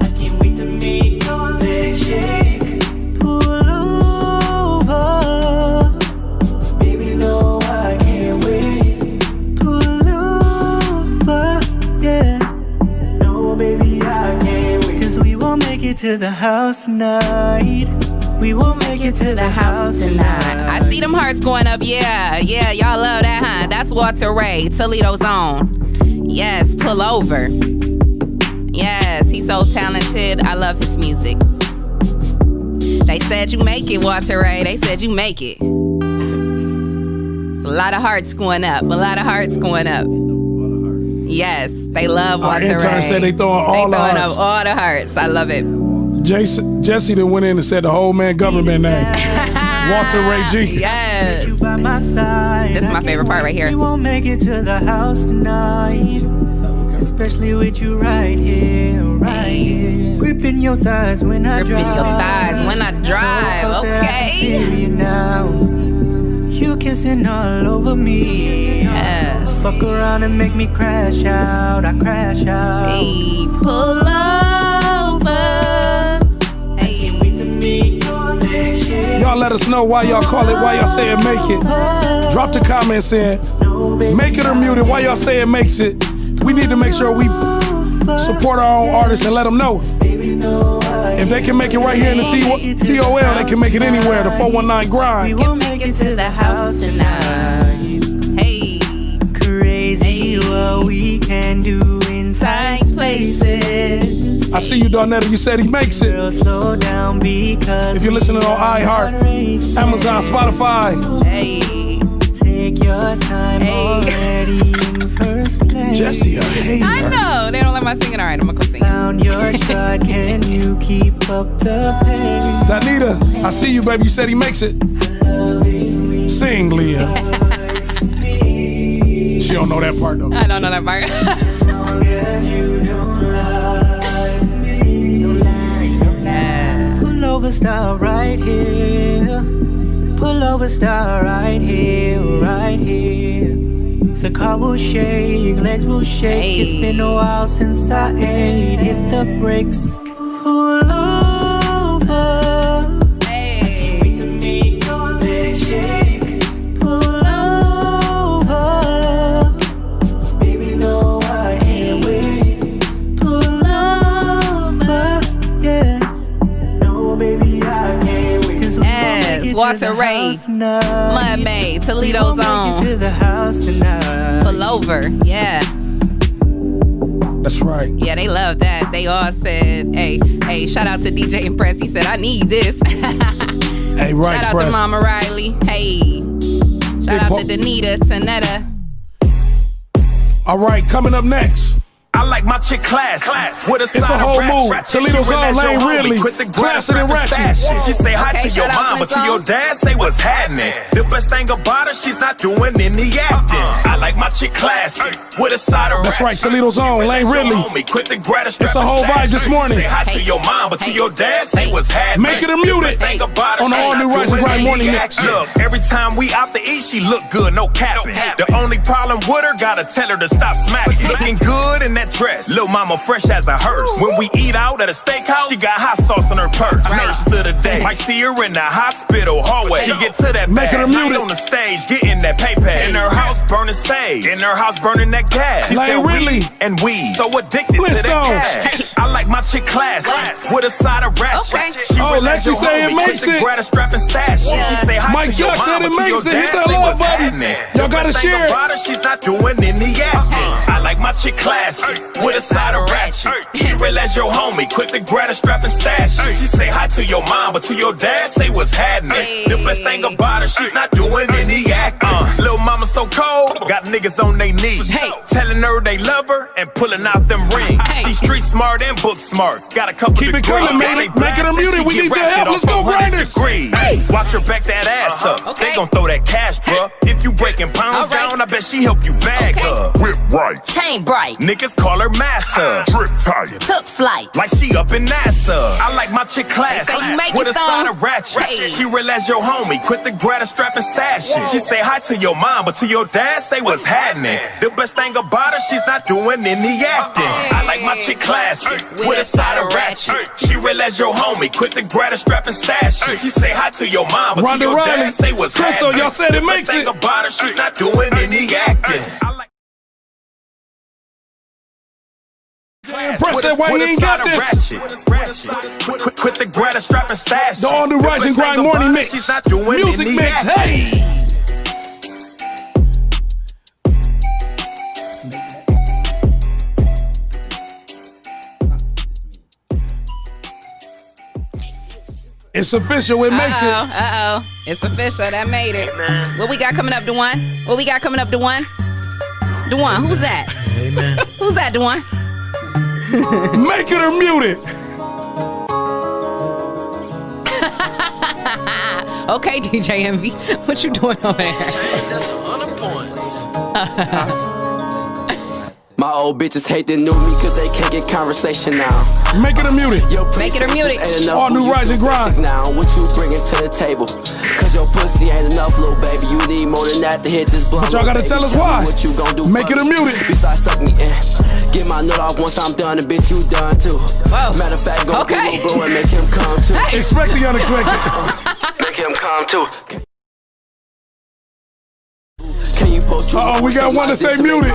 I can't wait to meet your legs shake. Pull over. Baby, no, I can't wait. Pull over. Yeah. No, baby, I can't wait. 'Cause we won't make it to the house tonight. We won't make it to the house tonight. I see them hearts going up. Yeah, y'all love that, huh? That's Walter Ray, Toledo's own. Yes, pull over. Yes, he's so talented. I love his music. They said you make it, Walter Ray. They said you make it. It's a lot of hearts going up. A lot of hearts going up. Yes, they love Our Walter intern Ray. said they throwing all the throwing hearts. up all the hearts. I love it. Jesse then went in and said the whole man government name. Walter Ray Jenkins. Yes. By my side. This is my favorite part right here. We won't make it to the house tonight. Especially with you right here, right here. Gripping your thighs when I drive. Gripping your thighs when I drive, So close that I can okay. feel you now. You kissing all over me. Yes. Fuck around and make me crash out. I crash out. Hey, pull over. Hey. Y'all let us know why y'all call it, why y'all say it make it. Drop the comments in. Make it or mute it. Why y'all say it makes it. We need to make sure we support our own artists and let them know. If they can make it right here in the TOL, they can make it anywhere. The 419 Grind. Can make it to the house tonight. Hey. Crazy what we can do inside places. I see you, Darnetta. You said he makes it. Girl, slow down because if you're listening on iHeart, Amazon, Spotify. Hey. Take your time already in first place. Jesse, a hater. I know. They don't let my singing. All right, I'm going to go sing. Found your stride. Can you keep up the pace? Danita, I see you, baby. You said he makes it. Sing, Leah. She don't know that part though. I don't know that part. Pull over, stop right here. Pull over, stop right here, right here. The car will shake, legs will shake. It's been a while since I ate. Hit the brakes. Pull over. Hey. I can't wait to make your legs shake. Pull over. Baby, no, I can't wait. Pull over. Yeah. No, baby, I can't wait. Yes, Walter Ray, Mud May, Toledo's own. Pull over, yeah. That's right. Yeah, they love that. They all said, hey, shout out to DJ Impress. He said, I need this. Hey, right, shout out to Mama Riley. Hey. Shout out to Danita, Tanetta. All right, coming up next. I like my chick class. With a It's a whole move. Toledo's own Lane Ridley. Classing and ratchet. She say hi Okay, to your shout out mom, but to Slim your dad, say what's happening. The best thing about her, she's not doing any acting. I like my chick class. With a side of That's right, Toledo's own Lane Ridley. It's a whole vibe this morning. Say hi to your mom, but to your dad, say what's happening. Make it a muted on the all new Rise and Grind morning mix. Look, every time we out to eat, she look good, no capping. The only problem with her, gotta tell her to stop smacking. Looking good in that dress. Lil' mama fresh as a hearse. When we eat out at a steakhouse, she got hot sauce in her purse. Nurse to the day, might see her in the hospital hallway. She get to that bag, night on the stage, getting that paypal. In her house, burning sage. In her house, burning that gas. She said weed and weed, so addicted to that cash. I like my chick class with a side of ratchet. She Lexi say it makes it. Grab a strap and stash. She say hi Mike to your Chuck said mama, it to your makes it. Hit dad, that say love what's button. happening. Y'all gotta The best thing share it. about her, she's not doing any acting. I like my chick class with a side of ratchet. She real as your homie, quick to grab a strap and stash it. She say hi to your mom, but to your dad, say what's happening. The best thing about her, she's not doing any acting. Lil' mama so cold, got niggas on they knees. Telling her they love her and pulling out them rings. She street smart and book smart. Got a couple Keep it degrees. coming, man. Make it a muted. We need your help. Let's go, Grinders. Watch her back that ass up. They gon' throw that cash, bruh. If you breaking pounds down, I bet she help you bag up. Whip right. Chain bright. Niggas call her massa. Drip tight. Took flight. Like she up in NASA. I like my chick class. They say you make With it a side some. of ratchet. Hey. She real as your homie. Quick to grab a strap and stash it. She say hi to your mom, but to your dad, say what's happening. The best thing about her, she's not doing any acting. I like my chick class. With a side of ratchet. She real as your homie. Quick to grab a strap and stash it. She say hi to your mom, but to your dad, say what's Crystal, happening. y'all said it makes The it. best thing about her, she's not doing any acting. Press that way, he ain't got this. Quit the grab a strap and stash. The all new Rise and Grind morning mix. Music mix, hey. It's official, it makes it. It's official, that made it. What we got coming up, Dewan? What we got coming up, Dewan? Dewan, who's that? Amen. Who's that, Dewan? Make it or mute it. Okay, DJ Envy, what you doing over there? That's 100 points. My old bitches hate they knew me cause they can't get conversation now. Make it or mute it. Make it or mute it. All new Rise and Grind. Now, what you bringing to the table? Cause your pussy ain't enough, little baby. You need more than that to hit this blunt. But y'all gotta tell us why. What you gon' do? Make it or mute it. Besides suck me in. Get my nut off once I'm done, and bitch, you done too. Whoa. Matter of fact, go get your bro and make him come too. Expect the unexpected. Make him come too. Can you post you? We got one to say muted.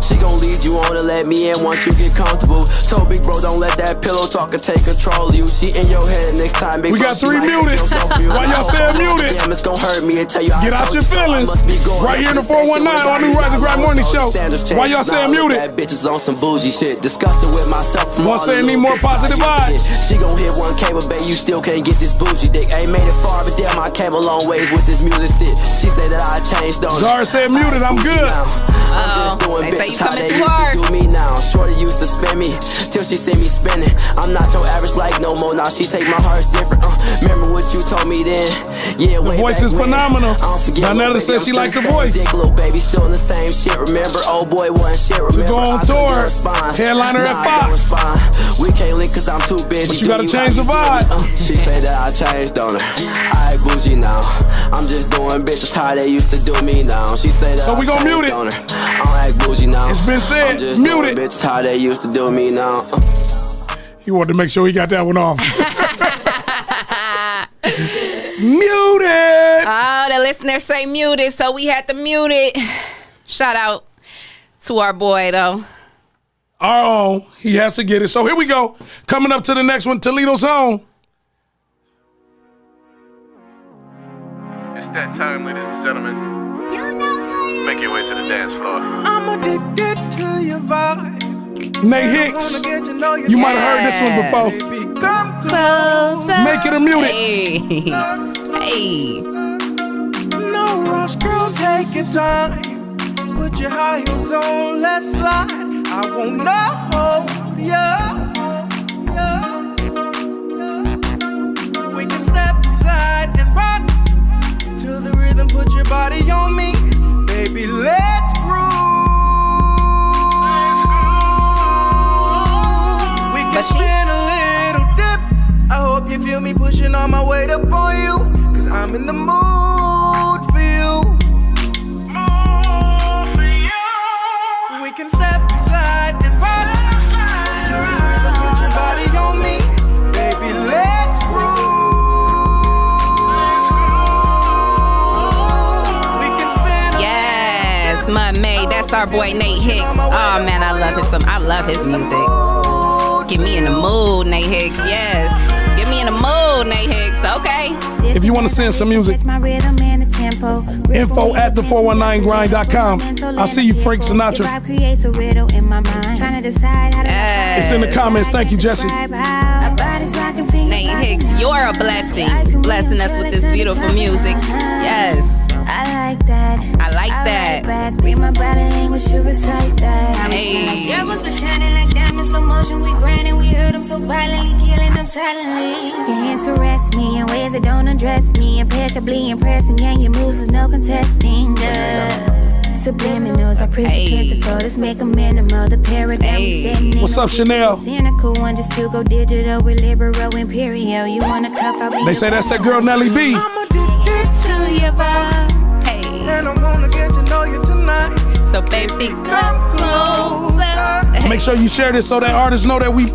She gon' lead you on and let me in once you get comfortable. Told big bro, don't let that pillow talk and take control of you. She in your head next time, big We bro, got 3 muted. Why y'all saying muted? Damn, it's gon' hurt me and tell you Get out your feelings. Right here in the 419 on New Rise and Grind Morning Show. Why y'all saying muted? That bitch is on some bougie shit. Disgusted with myself from One all saying the need more little dicks I positive used to vibes. hit. She gon' hit 1K, but babe, you still can't get this bougie dick. Ain't made it far, but damn, I came a long ways with this music shit. She say that I changed, don't Zara said muted, I'm good. Uh-oh. They say you coming too hard. Do me now. Shorty used to spin me till she see me spinning. I'm not your average like no more. Now she take my heart's different. Remember what you told me then? Yeah, the voice is phenomenal. Donetta says she likes the voice. Dick, little baby, still in the same shit. Remember, old boy wasn't shit. Remember, go on tour. Headliner at Fox. We can't link cause I'm too busy. But you gotta change the vibe. She say that I changed, don't her? I act bougie now. I'm just doing bitches how they used to do me now. She say that so we gon' mute it. I don't act bougie now. It's been said. I'm just mute doing it. bitches how they used to do me now. He wanted to make sure he got that one off. Muted. Oh, the listeners say muted, so we had to mute it. Shout out to our boy, though. Our own. He has to get it. So here we go. Coming up to the next one, Toledo's own. It's that time, ladies and gentlemen. Make your way to the dance floor. I'm addicted to your vibe. Nate Hicks. You might have heard this one before. Come closer. Make it a muted. Hey. No rush, girl, take your time. Put your high heels on, let's slide. I won't know, yeah. We can step, slide, and rock to the rhythm. Put your body on me, baby. Let's groove. We can spin a little dip. I hope you feel me pushing on my weight up on you, cause I'm in the mood for you. We can step, slide, and rock to the rhythm. Put your body on me, baby. Let's groove. We can spin. Yes, Mud Made. That's our boy Nate Hicks. Oh man, I love his music. Get me in the mood, Nate Hicks. Yes, get me in the mood, Nate Hicks. Okay. If you want to send some music, info at the419grind.com. I see you, Frank Sinatra. It's in the comments. Thank you, Jesse. Nate Hicks, you're a blessing. Blessing us with this beautiful music. Yes. I like that. I like that. Read my body language, you recite that. Hey. Circles been shining like diamonds, slow motion, we grinding. We heard them so violently, killing them silently. Your hands caress me in ways that don't undress me. Impeccably impressing, and your moves is no contesting. Subliminals, I plentiful. Let's make a minimal. The paradigm is setting. What's up, Chanel? Cynical one, just to go digital with liberal imperial. You wanna cuff? I'll be. They say that's that girl Nelly B. I'm addicted to your vibe. And I wanna get to know you tonight. So baby, come closer. Make sure you share this so that artists know that we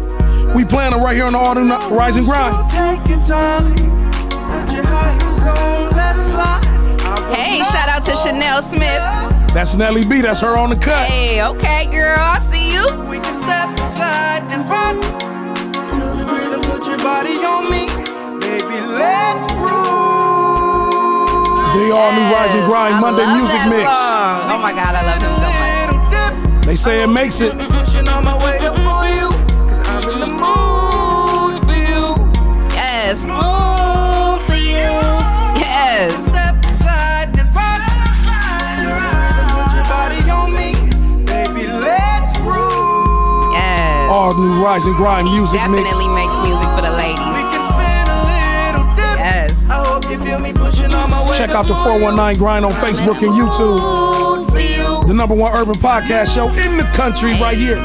playing them right here on the All Rise and Grind. Take your time. Put your high heels on, let's slide. Hey, shout out to Chanel Smith. That's Nelly B. That's her on the cut. Hey, okay, girl, I see you. We can step, slide, and rock to the rhythm. Put your body on me, baby. Let's groove. The all new Rise and Grind Monday music mix. Oh my God, I love him so much. They say it makes it. Pushing on my way up for you, cause I'm in the mood for you. Yes, mood for you. Yes. Step, slide, and rock. Put your body on me, baby. Let's groove. Yes. All new Rise and Grind music mix. Definitely makes music for the ladies. We can spin a little dip. Yes. I hope you feel me pushing on my way. Check out the 419 Grind on Facebook and YouTube. The #1 urban podcast show in the country right here.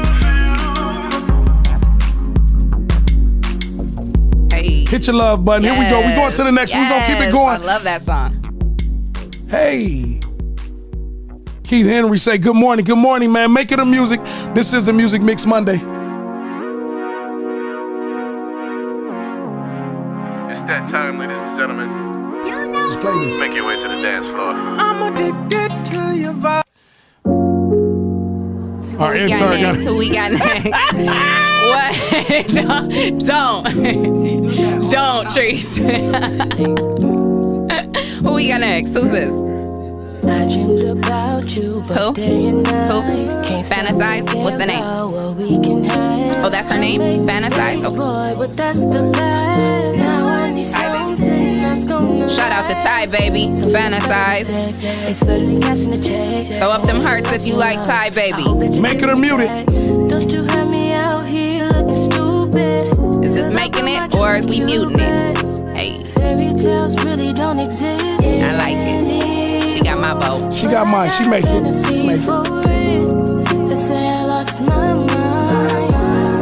Hey. Hit your love button. Here we go. We going to the next one. We're going to keep it going. I love that song. Hey. Keith Henry say good morning. Good morning, man. Make it a music. This is the Music Mix Monday. It's that time, ladies and gentlemen. Just play this. Make your way to the dance floor. I'm addicted to your vibe. Our intern got it. Who we got next? What? Don't, Treese. Who we got next? Who's this? I dreamed about you, Who? Fantasize? What's the name? Oh, that's her name? Fantasize? Okay. But that's the bad. Now I need something Shout out to Ty Baby, Fantasize. Throw up them hearts if you like Ty Baby. Make it or mute it. Don't you have me out here looking stupid? Is this making it or is we muting it? Hey. Fairy tales really don't exist. I like it. She got my vote. She got mine. She make it. They say I lost my mind,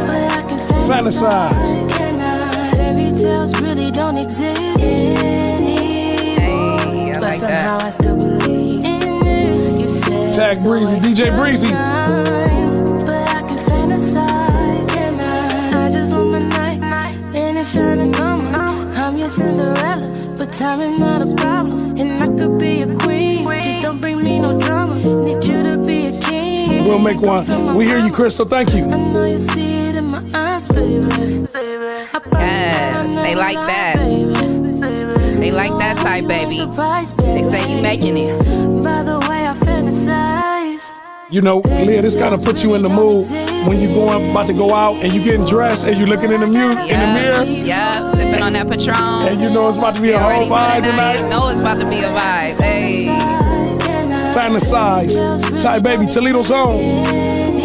but I can Fantasize. Fairy tales really don't exist. Hey, I like that. I still believe in it. You said Tag Breezy, DJ Breezy. but I can fantasize. And I just want my night and it's shining on me. I'm your Cinderella, but time is not a problem. And I could be a queen, just don't bring me no drama. Need you to be a king. We'll make one. We hear you, Crystal. Thank you. I know you see it in my eyes, baby. Yes, they like that. They like that Ty Baby. They say you making it. By the way I fantasize. You know, Leah, this kind of puts you in the mood when you about to go out and you getting dressed and you looking in the mirror. Yeah, sipping on that Patron. And you know it's about to be a whole vibe tonight. You know it's about to be a vibe. Hey. Fantasize. Ty Baby, Toledo's own.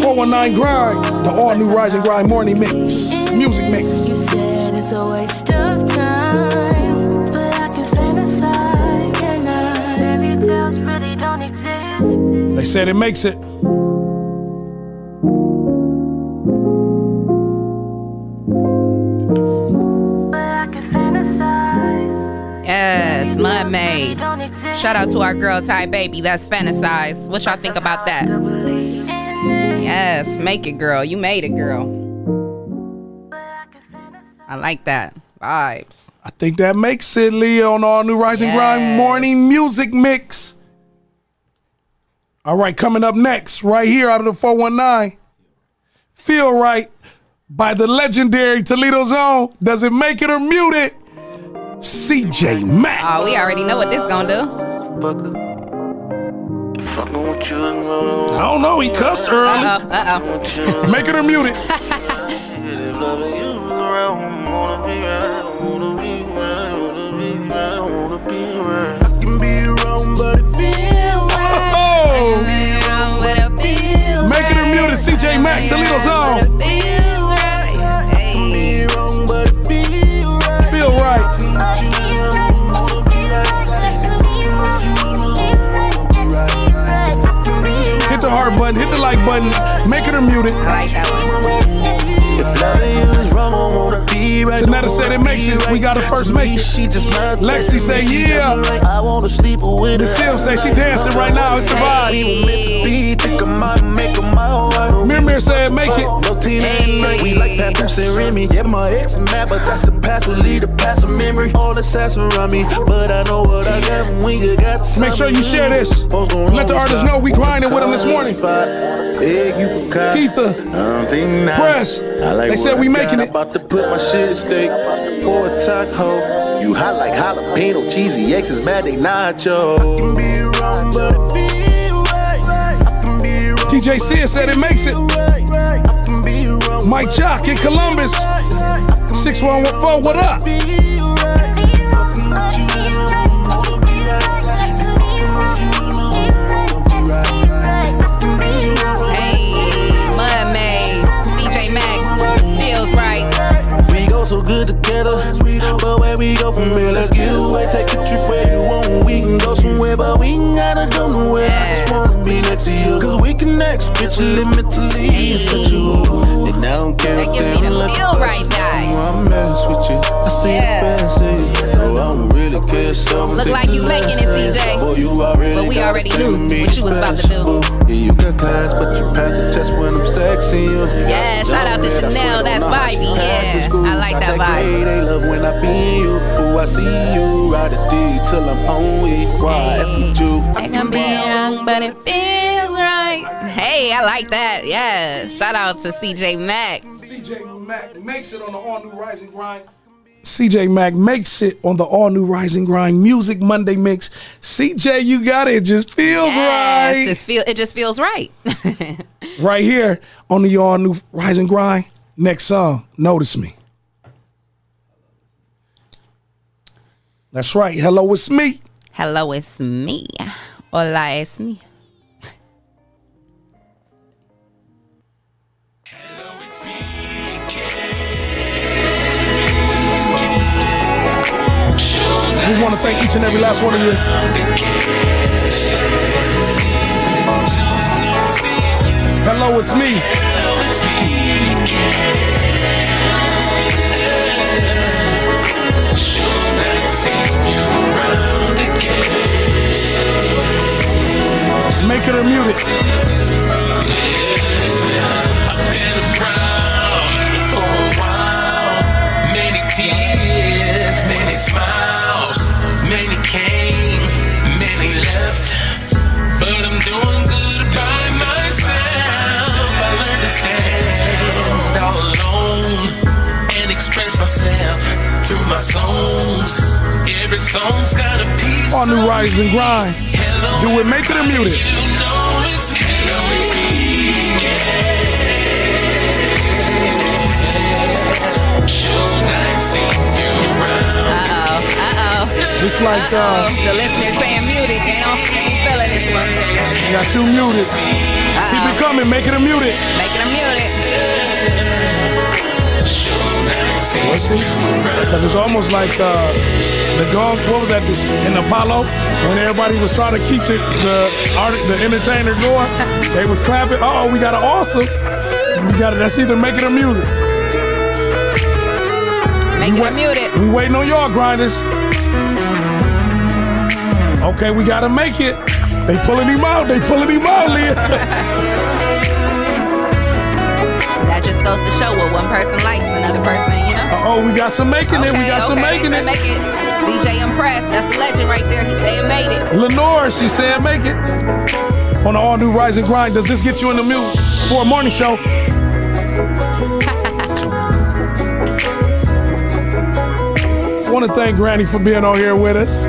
419 Grind. The all new Rise and Grind morning mix. Music mix. You said it's a waste of time, but I can fantasize. And fairy tales really don't exist. They said it makes it. Yes, Mud Maid. Shout out to our girl Ty Baby. That's Fantasize. What y'all think about that? Yes, make it, girl. You made it, girl. I like that. Vibes. I think that makes it, Leah, on the all new Rise and Grind morning music mix. All right, coming up next, right here out of the 419, Feel Right by the legendary Toledo's own. Does it make it or mute it? CJ Mack. Oh, we already know what this gonna do. I don't know, he cussed early. Uh-oh. Make it or mute it. Make it or mute it, CJ Mack, Toledo's own. Feel right. Hit the heart button, hit the like button, make it or mute it. I like that one. Janetta said it makes it. We got to first make it. Lexi say yeah. Miss Sim say she dancing right now. It's a vibe. Mir said make it. We like Papoose and Remy. Yeah, my ex mad, but that's the past. Will lead the past of memory. All the sass around me, but I know what I got when we got. Make sure you share this. Let the artists know we grinding with them this morning. Keitha, Press. They said we making it. About to put my shit at stake. Pour a taco. You hot like jalapeno. Cheesy X is mad, they nacho. I can be wrong, but it feel right. I can be wrong. TJ Sears said it makes it. Mike Jock in Columbus. 6114, what up? So good together, but where we go from here, let's get away. Take a trip where you want. We can go somewhere, but we ain't gotta go nowhere. I just wanna be next to you, cause we connect spiritually, mentally, and sexual. And I don't care. That gives me the feel right, guys. I mess with you. I see the best in you, so I don't really care. Look like you making it, CJ. But we already knew what you was about to do. Yeah, you got class, but you passed the test when I'm sexing you. Yeah, shout out to Chanel. That's vibey. Yeah, I like that vibe. They love when I be you. Ooh, I see you. Ride a D till I'm on it. Why F with you? I can be young, but it feels right. Hey, I like that. Yeah, shout out to CJ Mack. CJ Mack makes it on the all new Rise and Grind. CJ Mack makes it on the all new Rise and Grind Music Monday mix. CJ, you got it. It just feels right. It just feels right. Right here on the all new Rise and Grind. Next song, Notice Me. That's right. Hello, it's me. Hello, it's me. Hola, es me. We want to thank each and every last one of you. Hello, it's me. Make it or mute it. I've been around for a while. Many tears, many smiles. Many came, many left. But I'm doing good by myself. I learned to stand all alone and express myself through my songs. Every song's got a piece. All new Rise and Grind. Do it, make it or mute it. You know it's hello, it's Just like the listeners saying muted, they ain't feeling this one. You got two muted. Keep it coming, make it a muted. Make it a muted. Let's see, because it's almost like the dog. What was that? In Apollo, when everybody was trying to keep the entertainer going, they was clapping. Oh, we got an awesome. We got it. That's either make it or mute it. Make it or mute it. We waiting on y'all, grinders. Okay, we gotta make it. They pulling him out. They pulling him out, Leah. That just goes to show what one person likes, another person, you know. Oh, we got some making it. We got some making it. Make it. DJ Impressed. That's a legend right there. He saying made it. Lenore, she's saying make it. On the all new Rise and Grind. Does this get you in the mood for a morning show? I want to thank Granny for being on here with us.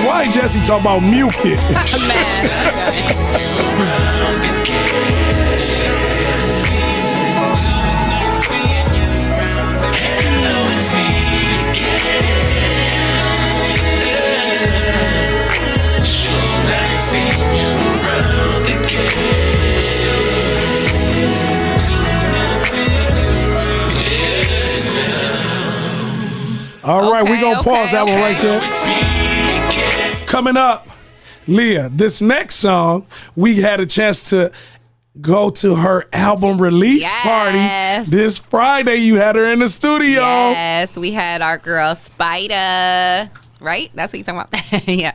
Why Jesse talk about mute it? All right, we're going to pause that one right there. Coming up, Leah, this next song, we had a chance to go to her album release party. This Friday, you had her in the studio. Yes, we had our girl Spider. Right? That's what you're talking about? Yeah.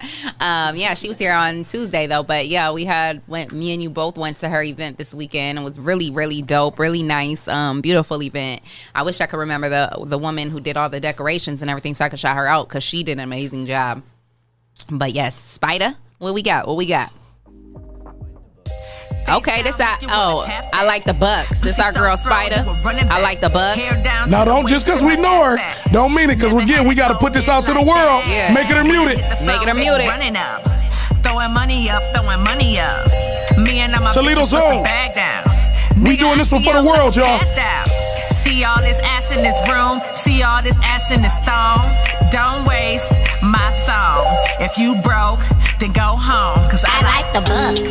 Yeah, she was here on Tuesday, though. But, yeah, me and you both went to her event this weekend. It was really, really dope, really nice, beautiful event. I wish I could remember the woman who did all the decorations and everything so I could shout her out because she did an amazing job. But, yes, Spider, what we got? Okay, this I like the Bucks. This our girl Spider. I like the Bucks. Now don't just because we know her, don't mean it because again we got to put this out to the world. Yeah. Make it or mute it. Make it or mute it. Throwing money up. Me and my Toledo's home. We doing this one for the world, y'all. See all this ass in this room. See all this ass in this thong. Don't waste my song. If you broke, then go home. Cause I like the Bucks.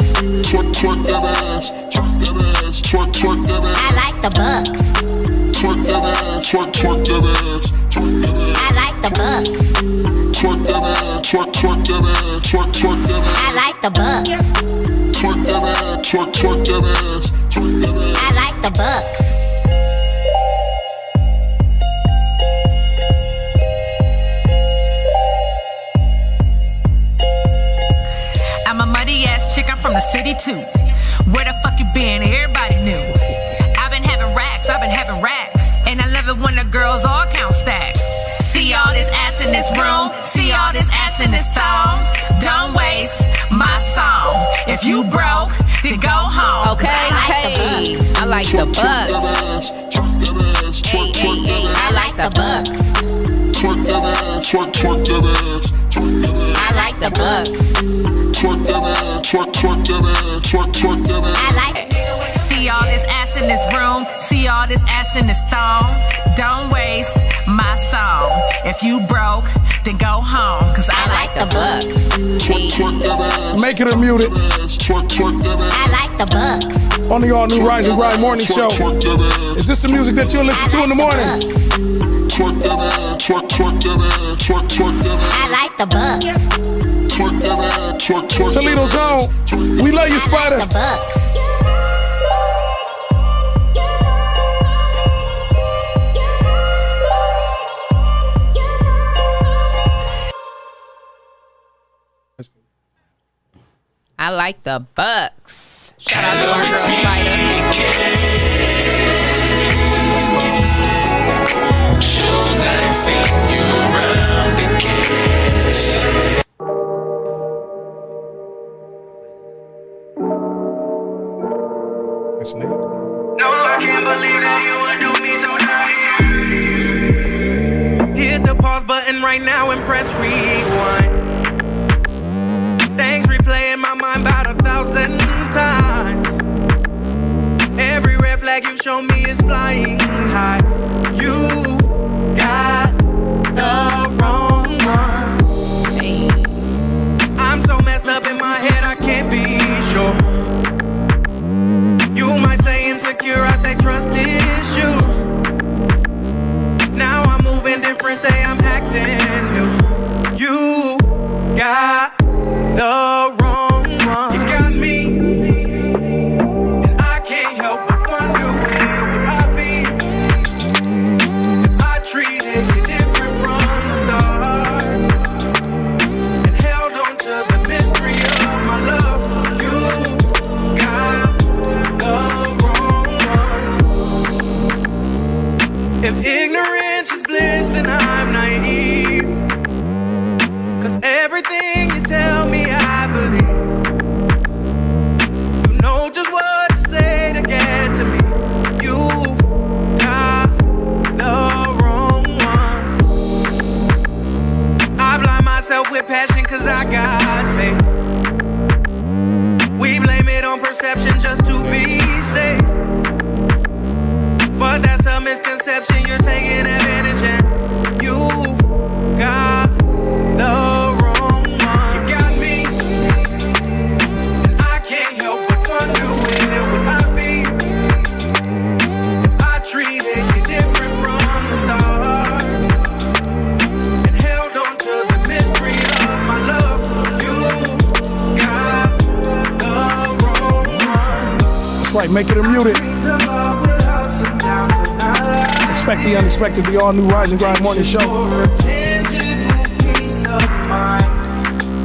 Twerk that ass. Twerk that ass. Twerk that ass. I like the Bucks. Twerk that ass. Twerk that ass. Twerk that ass. I like the Bucks. Twerk that ass. Twerk that ass. Twerk that ass. I like the Bucks. Twerk that ass. Twerk that ass. Twerk that ass. I like the Bucks. I'm a muddy ass chick, I'm from the city too. Where the fuck you been? Everybody knew. I've been having racks. And I love it when the girls all count stacks. See all this ass in this room. See all this ass in this thong. Don't waste my song. If you broke, then go home. Okay, I like the Bucks. Hey, I like the Bucks. Twerk that ass. Twerk that ass. I like the Bucks. Twerk that ass. Twerk that ass. Twerk that ass. I like it. See all this ass ass in this room. See all this ass in this thong. Don't waste my song. If you broke, then go home. Cause I like the bucks. Make it or mute it. I like the bucks. On the all new Rise and Grind morning show. Is this the music that you'll listen to in the morning? I like the bucks. Toledo Zone. We love you, Spider. The bucks. I like the bucks. Shout out to our girl Spider. That's neat. No, I can't believe that you would do me so dirty. Hit the pause button right now and press rewind. Things replay in my mind about 1,000 times. Every red flag you show me is flying high. You got the wrong one. Hey. I'm so messed up in my head, I can't be sure. You might say insecure, I say trust issues. Now I'm moving different, say I'm acting new. You got the wrong one. You got me, and I can't help but wonder where would I be if I treated you different from the start and held on to the mystery of my love. You got the wrong one. If ignorance is bliss, then I'm naive. 'Cause everything you tell me I believe. You know just what to say to get to me. You've got the wrong one. I blind myself with passion 'cause I got faith. We blame it on perception just to be safe. But that's a misconception, you're taking advantage and you've got the wrong one. You got me, and I can't help but wonder where would I be if I treated you different from the start and held on to the mystery of my love. You got the wrong one. That's right, make it or mute it. Expect the unexpected, the all new Rise and Grind morning show.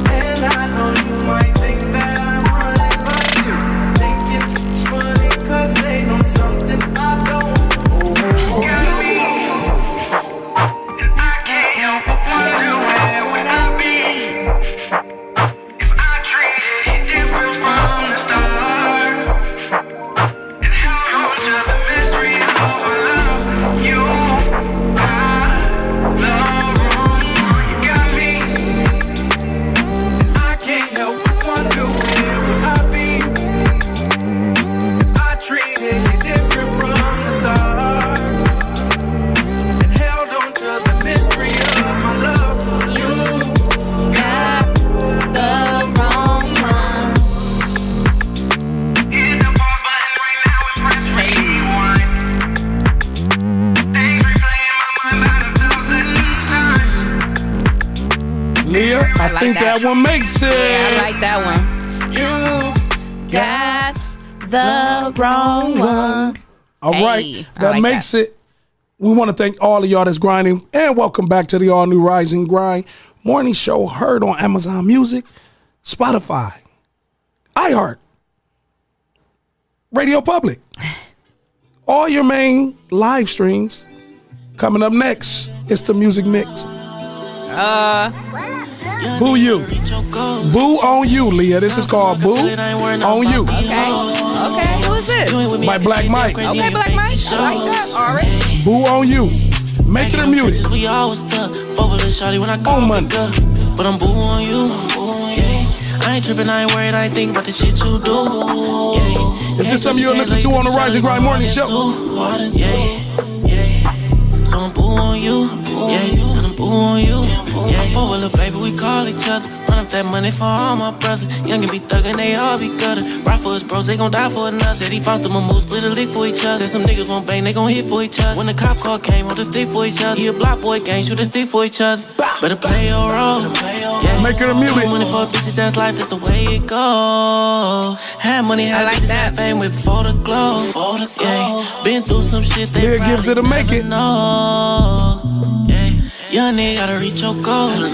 And I know you might think that I'm running like you, thinking it's funny 'cause they know something I don't. And I can't help but wonder where would I be if I treated you different from the start and held on to the mystery of my love. You got the wrong one. You got me, and I can't help but wonder where would I be if I treated you different from the start and held on to the mystery of my love. You got the wrong one. Hit the pause button right now and press rewind. Things replay in my mind about 1,000 times. Leah, I like think that one makes it. Yeah, I like that one. You got the wrong one. All right, Hey, I that like makes it. We want to thank all of y'all that's grinding, and welcome back to the all new Rise and Grind morning show, heard on Amazon Music, Spotify, iHeart, Radio Public, all your main live streams. Coming up next, it's the music mix. Boo You. Boo on You, Leah. This is called Boo on You. Okay. Who is this? By Black Mike. Okay, Black Mike. I like that. All right. Boo on You. Make it or mute it. We always stuck. Fuck with shawty when I On Monday. But I'm boo on you. Yeah. I ain't tripping, I ain't worried, I ain't thinking about the shit you do. Yeah. Is this something you'll listen to on the Rise and Grind Morning Show? So I'm boo on you, yeah, and I'm boo on you, yeah. I fuck with little baby, we call each other. Run up that money for all my brothers. Young and be thuggin', they all be gutter. Ride for us bros, they gon' die for another. Said he found them a move, split a lick for each other. Said some niggas won't bang, they gon' hit for each other. When the cop car came, hold a stick for each other. He a block boy gang, shoot a stick for each other. Better play your role, yeah. Make it a music. Money for bitches, that's life, that's the way it go. Had money, had bitches, had fame with before the glow. Yeah. Been through some shit, they probably gives it a make it. Young nigga gotta reach your goals.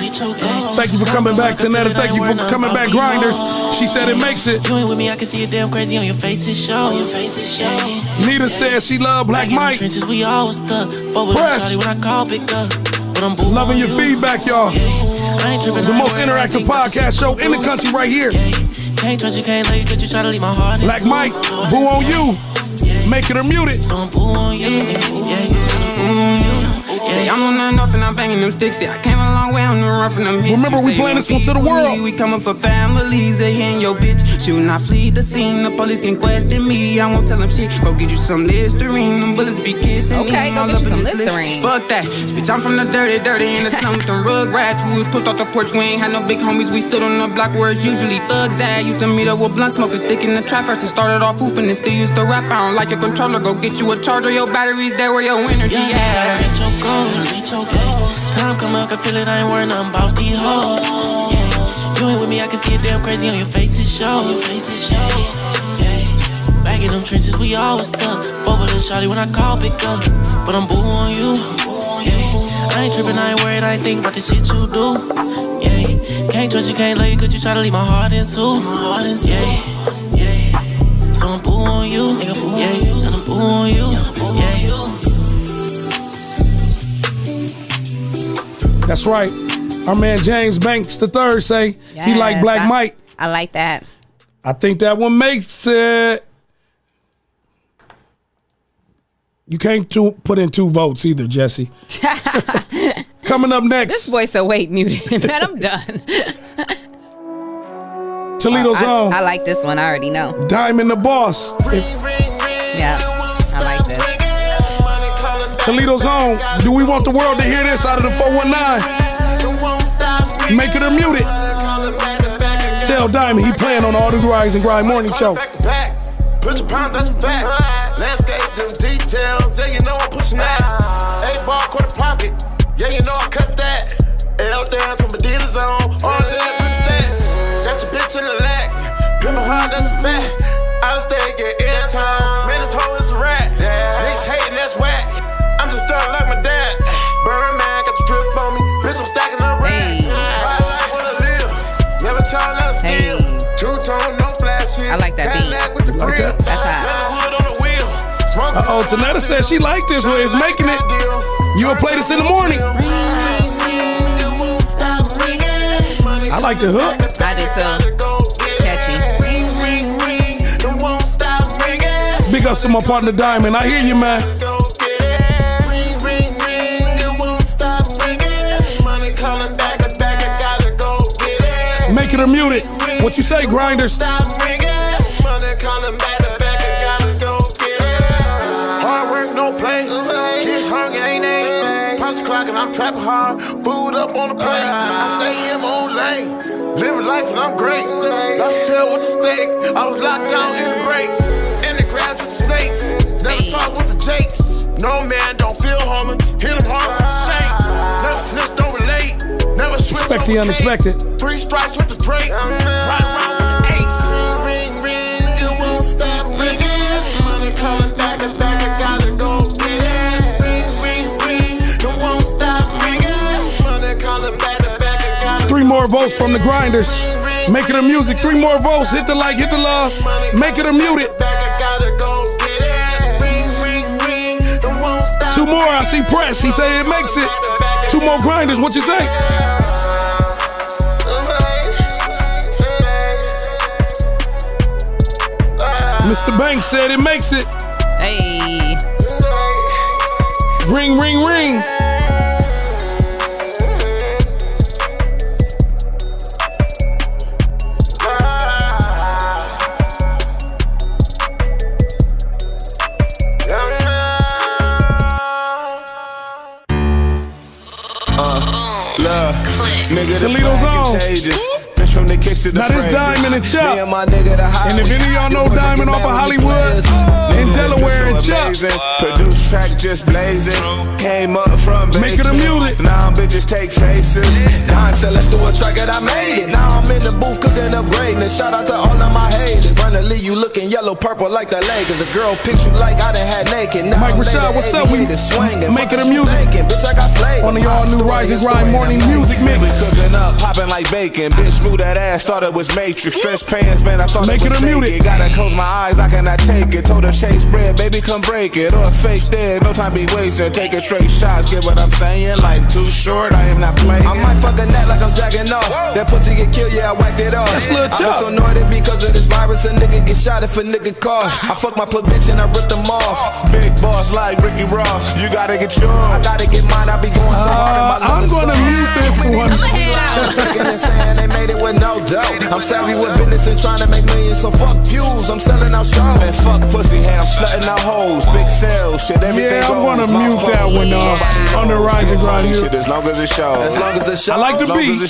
Thank you for coming back, Tanetta. Thank you for coming back, Grinders. She said it makes it. You ain't with me, I can see it damn crazy on your face, it show. Nita says she love Black Mike. We always stuck. Press. When I call, pick up. Loving your feedback, y'all. The most interactive podcast show in the country right here. Can't trust you, can't let you, cause you try to leave my heart. Black Mike, boo on you. Make it or mute it. Say I'm on enough and I'm banging them sticks. Yeah, I came a long way, I'm the run from them hits. Remember, we playing this one to the world. We coming for families, they and your bitch. Should not flee the scene, the police can question me. I won't tell them shit. Go get you some Listerine, them bullets be kissing me. Okay, go get you some Listerine. Fuck that, bitch, I'm from the dirty, and the slum with them rugrats. We was pushed off the porch, we ain't had no big homies. We stood on the block where it's usually thugs at. Used to meet up with blunt smoking thick in the trap. First it started off hooping and still used to rap. I don't like your controller, go get you a charger. Your batteries there where your energy at. Time come up, I feel it, I ain't worried nothing about these hoes. Yeah, you ain't with me, I can see it damn crazy on your face, it show. Yeah, back in them trenches, we always stuck. Fuck with a shawty when I call, pick up. But I'm boo on you. Yeah, I ain't tripping, I ain't worried, I ain't thinking about the shit you do. Yeah, can't trust you, can't love you, cause you try to leave my heart in two. Yeah, so I'm boo on you. Yeah, and I'm boo on you. Yeah. That's right. Our man James Banks III say he like Black Mike. I like that. I think that one makes it. You can't put in 2 votes either, Jesse. Coming up next. This boy so wait muted. Man, I'm done. Toledo's Own. I like this one. I already know. Diamond the Boss. Yeah, I like this. Toledo's Own. Do we want the world to hear this out of the 419? Make it or mute it. Tell Diamond he playing on all the Rise and Grind Morning Show. Put your pound, that's a fact. Landscape, them details. Yeah, you know I'm pushing that. 8-ball, quarter pocket. Yeah, you know I cut that. L dance from Medina Zone. All day, put stats. Got your bitch in the lag. Pimpin' hard, that's a fact. Out of state, get airtime. Man, this hoe is a rat. Niggas hating, that's whack. I'm just starting like my dad. Birdman got the drip on me. Bitch, I'm stacking up racks. High life with a live. Never tall, never steal. Two-tone, no flash shit. I like that beat. With the like that? That's hot. Uh-oh, Tanetta says she like this one. It's making it. You will play this in the morning. I like the hook. I did too. Catchy. Big ups to my partner Diamond. I hear you, man. Make it or mute it. What you say, Grinders? Hard work, no play. Kids hungry, ain't they? Punch clock and I'm trapping hard. Food up on the plate. I stay in my own lane. Living life and I'm great. Lost tail with the steak. I was locked down in the breaks. In the grass with the snakes. Never talk with the jakes. No man don't feel homie. Hit him hard with the shake. Never snitch, don't relate. Never switch. Expect the unexpected. 3 stripes with the Drake. Ride around with the apes. Ring, ring, it won't stop ringing. Money calling back and back, I gotta go get it. Ring, ring, ring, it won't stop ringing. Money calling back and back, I gotta 3 more votes from the Grinders. Make it a music. 3 more votes. Hit the like, hit the love. Make it or mute it. 2 more. I see Press. He said it makes it. 2 more Grinders. What you say? Mr. Banks said it makes it. Hey. Ring, ring, ring. to the Now this Diamond and Chuck. Me and my nigga the high. And if any of y'all know Diamond off of Hollywood, in Delaware and Chuck. Produce track just blazing. Came up from Make it a music. Now bitches take faces. Don said let's do a track and I made it. Now I'm in the booth cooking up greatness. Shout out to all of my haters. Run leave you looking yellow purple like the Lakers. The girl picks you like I done had naked. Now Mike Rashad, what's up? We making the music. Bitch, I got flavor. On the all new Rise and Grind morning music mix. We cooking up, popping like bacon. Bitch, move that ass, thought it was Matrix. Stretch pants, man, I thought it was naked. Gotta close my eyes, I cannot take it. Told her chase bread, baby, come break it. Or a fake dead, no time be wasting. Taking straight shots, get what I'm saying? Like too short, I am not playing. I might fuck a net like I'm jacking off. That pussy get killed, yeah, I whacked it off. I was so annoyed because of this virus, a nigga get shot if a nigga cough. I fuck my plug bitch and I rip them off. Big boss like Ricky Ross, you gotta get yours. I gotta get mine, I be going so hard in my I'm gonna mute this one. and saying they made it with no dough. I'm savvy with business and trying to make millions, so fuck views. I'm selling out shows. And fuck pussy, hey, I'm slutting out hoes. Big sales, shit, everything I'm gonna mute that one on the Rise and Grind here. As long as it shows. As long as it shows. I like the beat.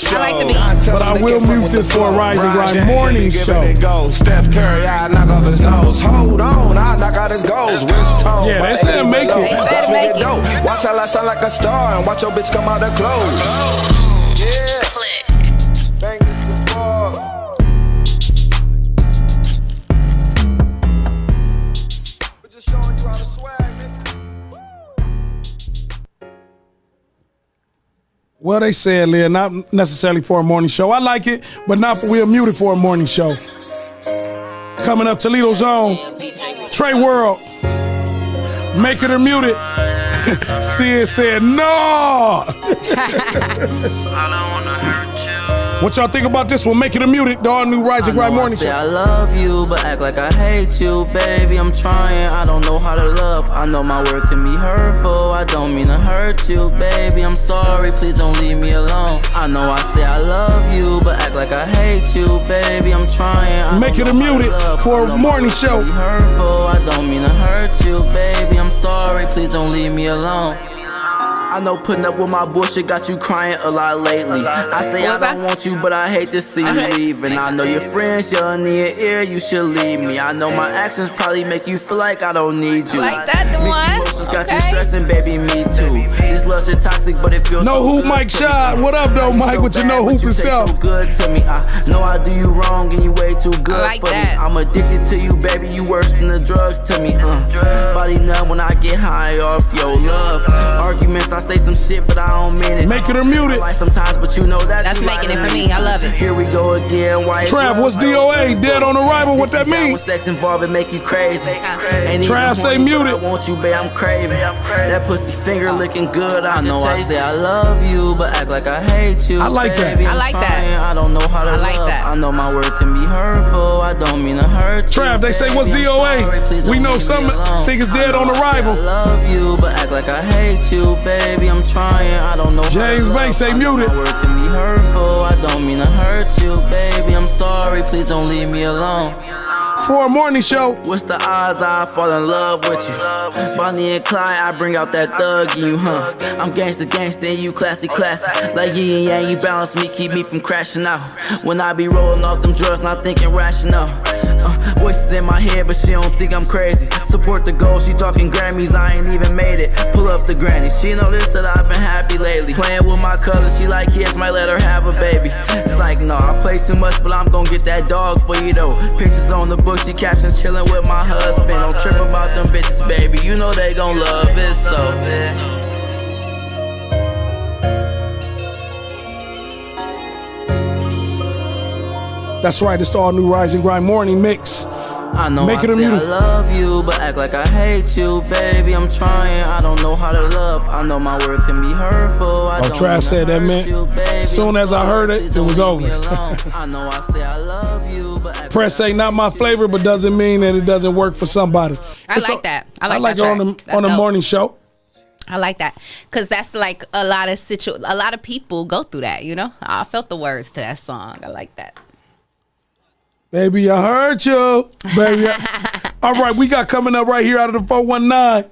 But I will mute this for a Rise and Grind morning show. Steph Curry, I knock off his nose. Hold on, I knock out his goals. Yeah, they said make it. Watch how I shine like a star and watch your bitch come out of clothes. Yeah. Bang this the balls. We're just showing you how to swag, man. Well, they said, Leah, not necessarily for a morning show. I like it, but not for we'll mute it for a morning show. Coming up, Toledo's own Trey World. Make it or mute it. Sid said, no. What y'all think about this one? Make it or mute it. The all new Rise and Grind morning show. I love you, but act like I hate you, baby. I'm trying, I don't know how to love. I know my words can be hurtful. I don't mean to hurt you, baby. I'm sorry, please don't leave me alone. I know I say I love you, but act like I hate you, baby. I'm trying. Make it or mute it for a morning show. Hurtful. I don't mean to hurt you, baby. I'm sorry, please don't leave me alone. I know putting up with my bullshit got you crying a lot lately. I say I don't want you, but I hate to see you leave. And I know your friends yelling in your ear, you should leave me. I know my actions probably make you feel like I don't need you. Like that, the one. Emotions got you stressing, baby, me too. This love shit toxic, but it feels no so hoop, good Mike Shot. What up, though, Mike? With your no hoop yourself. So good to me. I know I do you wrong, and you way too good like for that. me. I'm addicted to you, baby. You worse than the drugs to me. Body numb when I get high off your love. Arguments, I say some shit, but I don't mean it. Make it or mute it. Like sometimes, but you know that's making it for me. I love it. Here we go again. Trav, what's DOA? Dead on arrival. What that mean? Sex involved and make you crazy. Trav say mute it. I want you, babe. I'm craving. That pussy finger licking good. I know I say I love you, but act like I hate you. I like that. I like that. I don't know how to love. I know my words can be hurtful. I don't mean to hurt you. Trav, they say what's DOA? We know some think it's dead on arrival. I love you, but act like I hate you, baby. I'm trying. I don't know. James Bay say muted. My words can be hurtful. I don't mean to hurt you, baby. I'm sorry. Please don't leave me alone. For a morning show. What's the odds I fall in love with you? Bonnie and Clyde, I bring out that thug in you, huh? I'm gangsta, and you classy. Like yin and yang, you balance me, keep me from crashing out. When I be rolling off them drugs, not thinking rational. Voices in my head, but she don't think I'm crazy. Support the goal, she talking Grammys, I ain't even made it. Pull up the granny, she noticed that I've been happy lately. Playing with my colors, she like kids, might let her have a baby. It's like, no, I play too much, but I'm gonna get that dog for you though. Pictures on the book, she caption chillin' with my husband. Don't trip about them bitches, baby, you know they gon' love it, so That's right, it's the all new Rise and Grind morning mix. I know I say I love you, but act like I hate you, baby. I'm trying, I don't know how to love. I know my words can be hurtful. I don't Trav said that, man. As soon as I heard it, it was over. I know I say I love you, but Press ain't not my flavor, but doesn't mean that it doesn't work for somebody. I like that. I like it on the morning show. I like that because that's like a lot of people go through that. You know, I felt the words to that song. I like that. Baby, I heard you. Baby. All right, we got coming up right here out of the 419.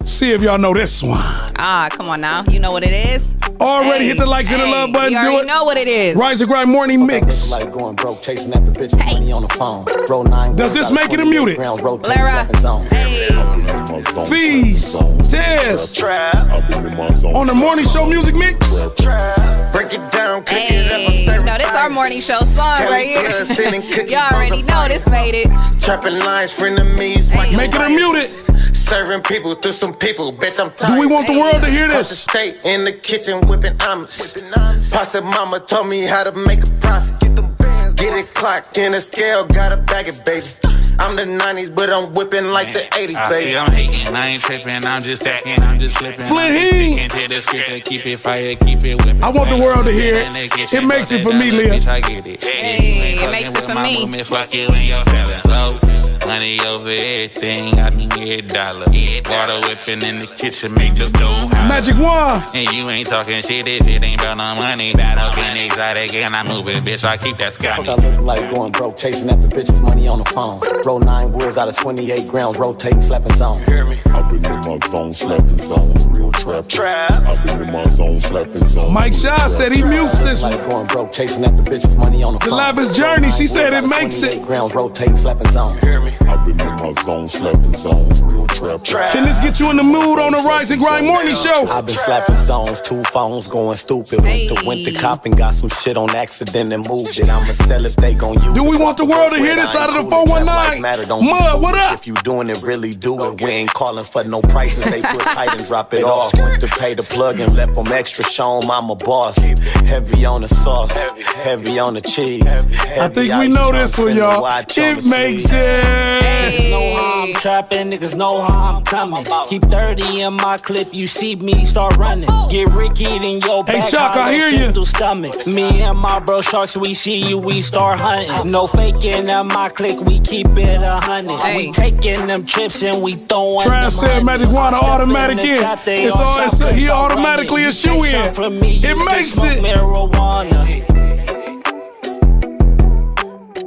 See if y'all know this one. Come on now. You know what it is? Already hit the likes and the love button. You already know what it is. Rise and Grind Morning Mix. Like going broke, chasing after bitches, money on the phone. Roll 9. Does this make it a muted? Lara. Fees. Tez. On the morning show music mix. Break it down, cook it up. No, this our morning show song right here. Y'all already know this made it. Trapping lines, frenemies. Make it a muted. Serving people through some people, bitch, I'm tired. Do we want the world to hear this? Stay in the kitchen whipping omelets. Pasta mama told me how to make a profit. Get it clocked in a scale, gotta bag it, baby. I'm the 90s, but I'm whipping like the 80s, baby. I'm hating, I ain't tripping, I'm just stacking, I'm just flipping. Flint Heat. To the script, keep it fire, keep it whipping. I want the world to hear it. It makes it for me, Leah. It makes it for me. Fuck you and your fellas, so money over everything, I can get $1. Water whipping in the kitchen, make the stove hot. Magic wand. And you ain't talking shit if it ain't about no money. Bad up and exotic, and I move it, bitch, I keep that scummy. Fuck, I look like going broke, chasing after bitches, money on the phone. Roll 9 woods out of 28 grounds, rotating, slapping zone. Hear me? I've been in my zone, slapping zone, real trap. I've been in my zone, slapping zone. Mike Shaw said he mutes this one. Like going broke, chasing after bitches, money on the phone. The lavish journey, she said it makes it. Grounds, rotating, slapping zone. Hear me? I've been in my zone, slapping zone, real trap. Can this get you in the mood on the Rise and Grind Morning Show? I've been slapping zones, 2 phones going stupid. Went to cop and got some shit on accident and moved it. I'ma sell it, they gon' use it. Do we want the world to hear this out of the 419? Mud, what up? If you doing it, really do it. We ain't calling for no prices. They put tight and drop it off. Went to pay the plug and left them extra. Show 'em I'm a boss. Heavy on the sauce, heavy on the cheese. I think we know this one, y'all. It makes it. No harm trapping, niggas know how I'm coming. Keep 30 in my clip, you see me start running. Get Ricky in your back. Hey Chuck, I hear you. Through stomach. Me and my bro Sharks, we see you, we start hunting. No faking in my clique, we keep it 100. We taking them trips and we throwing them. Trav said Magic Wand automatic in. He automatically a shoe in. It makes it.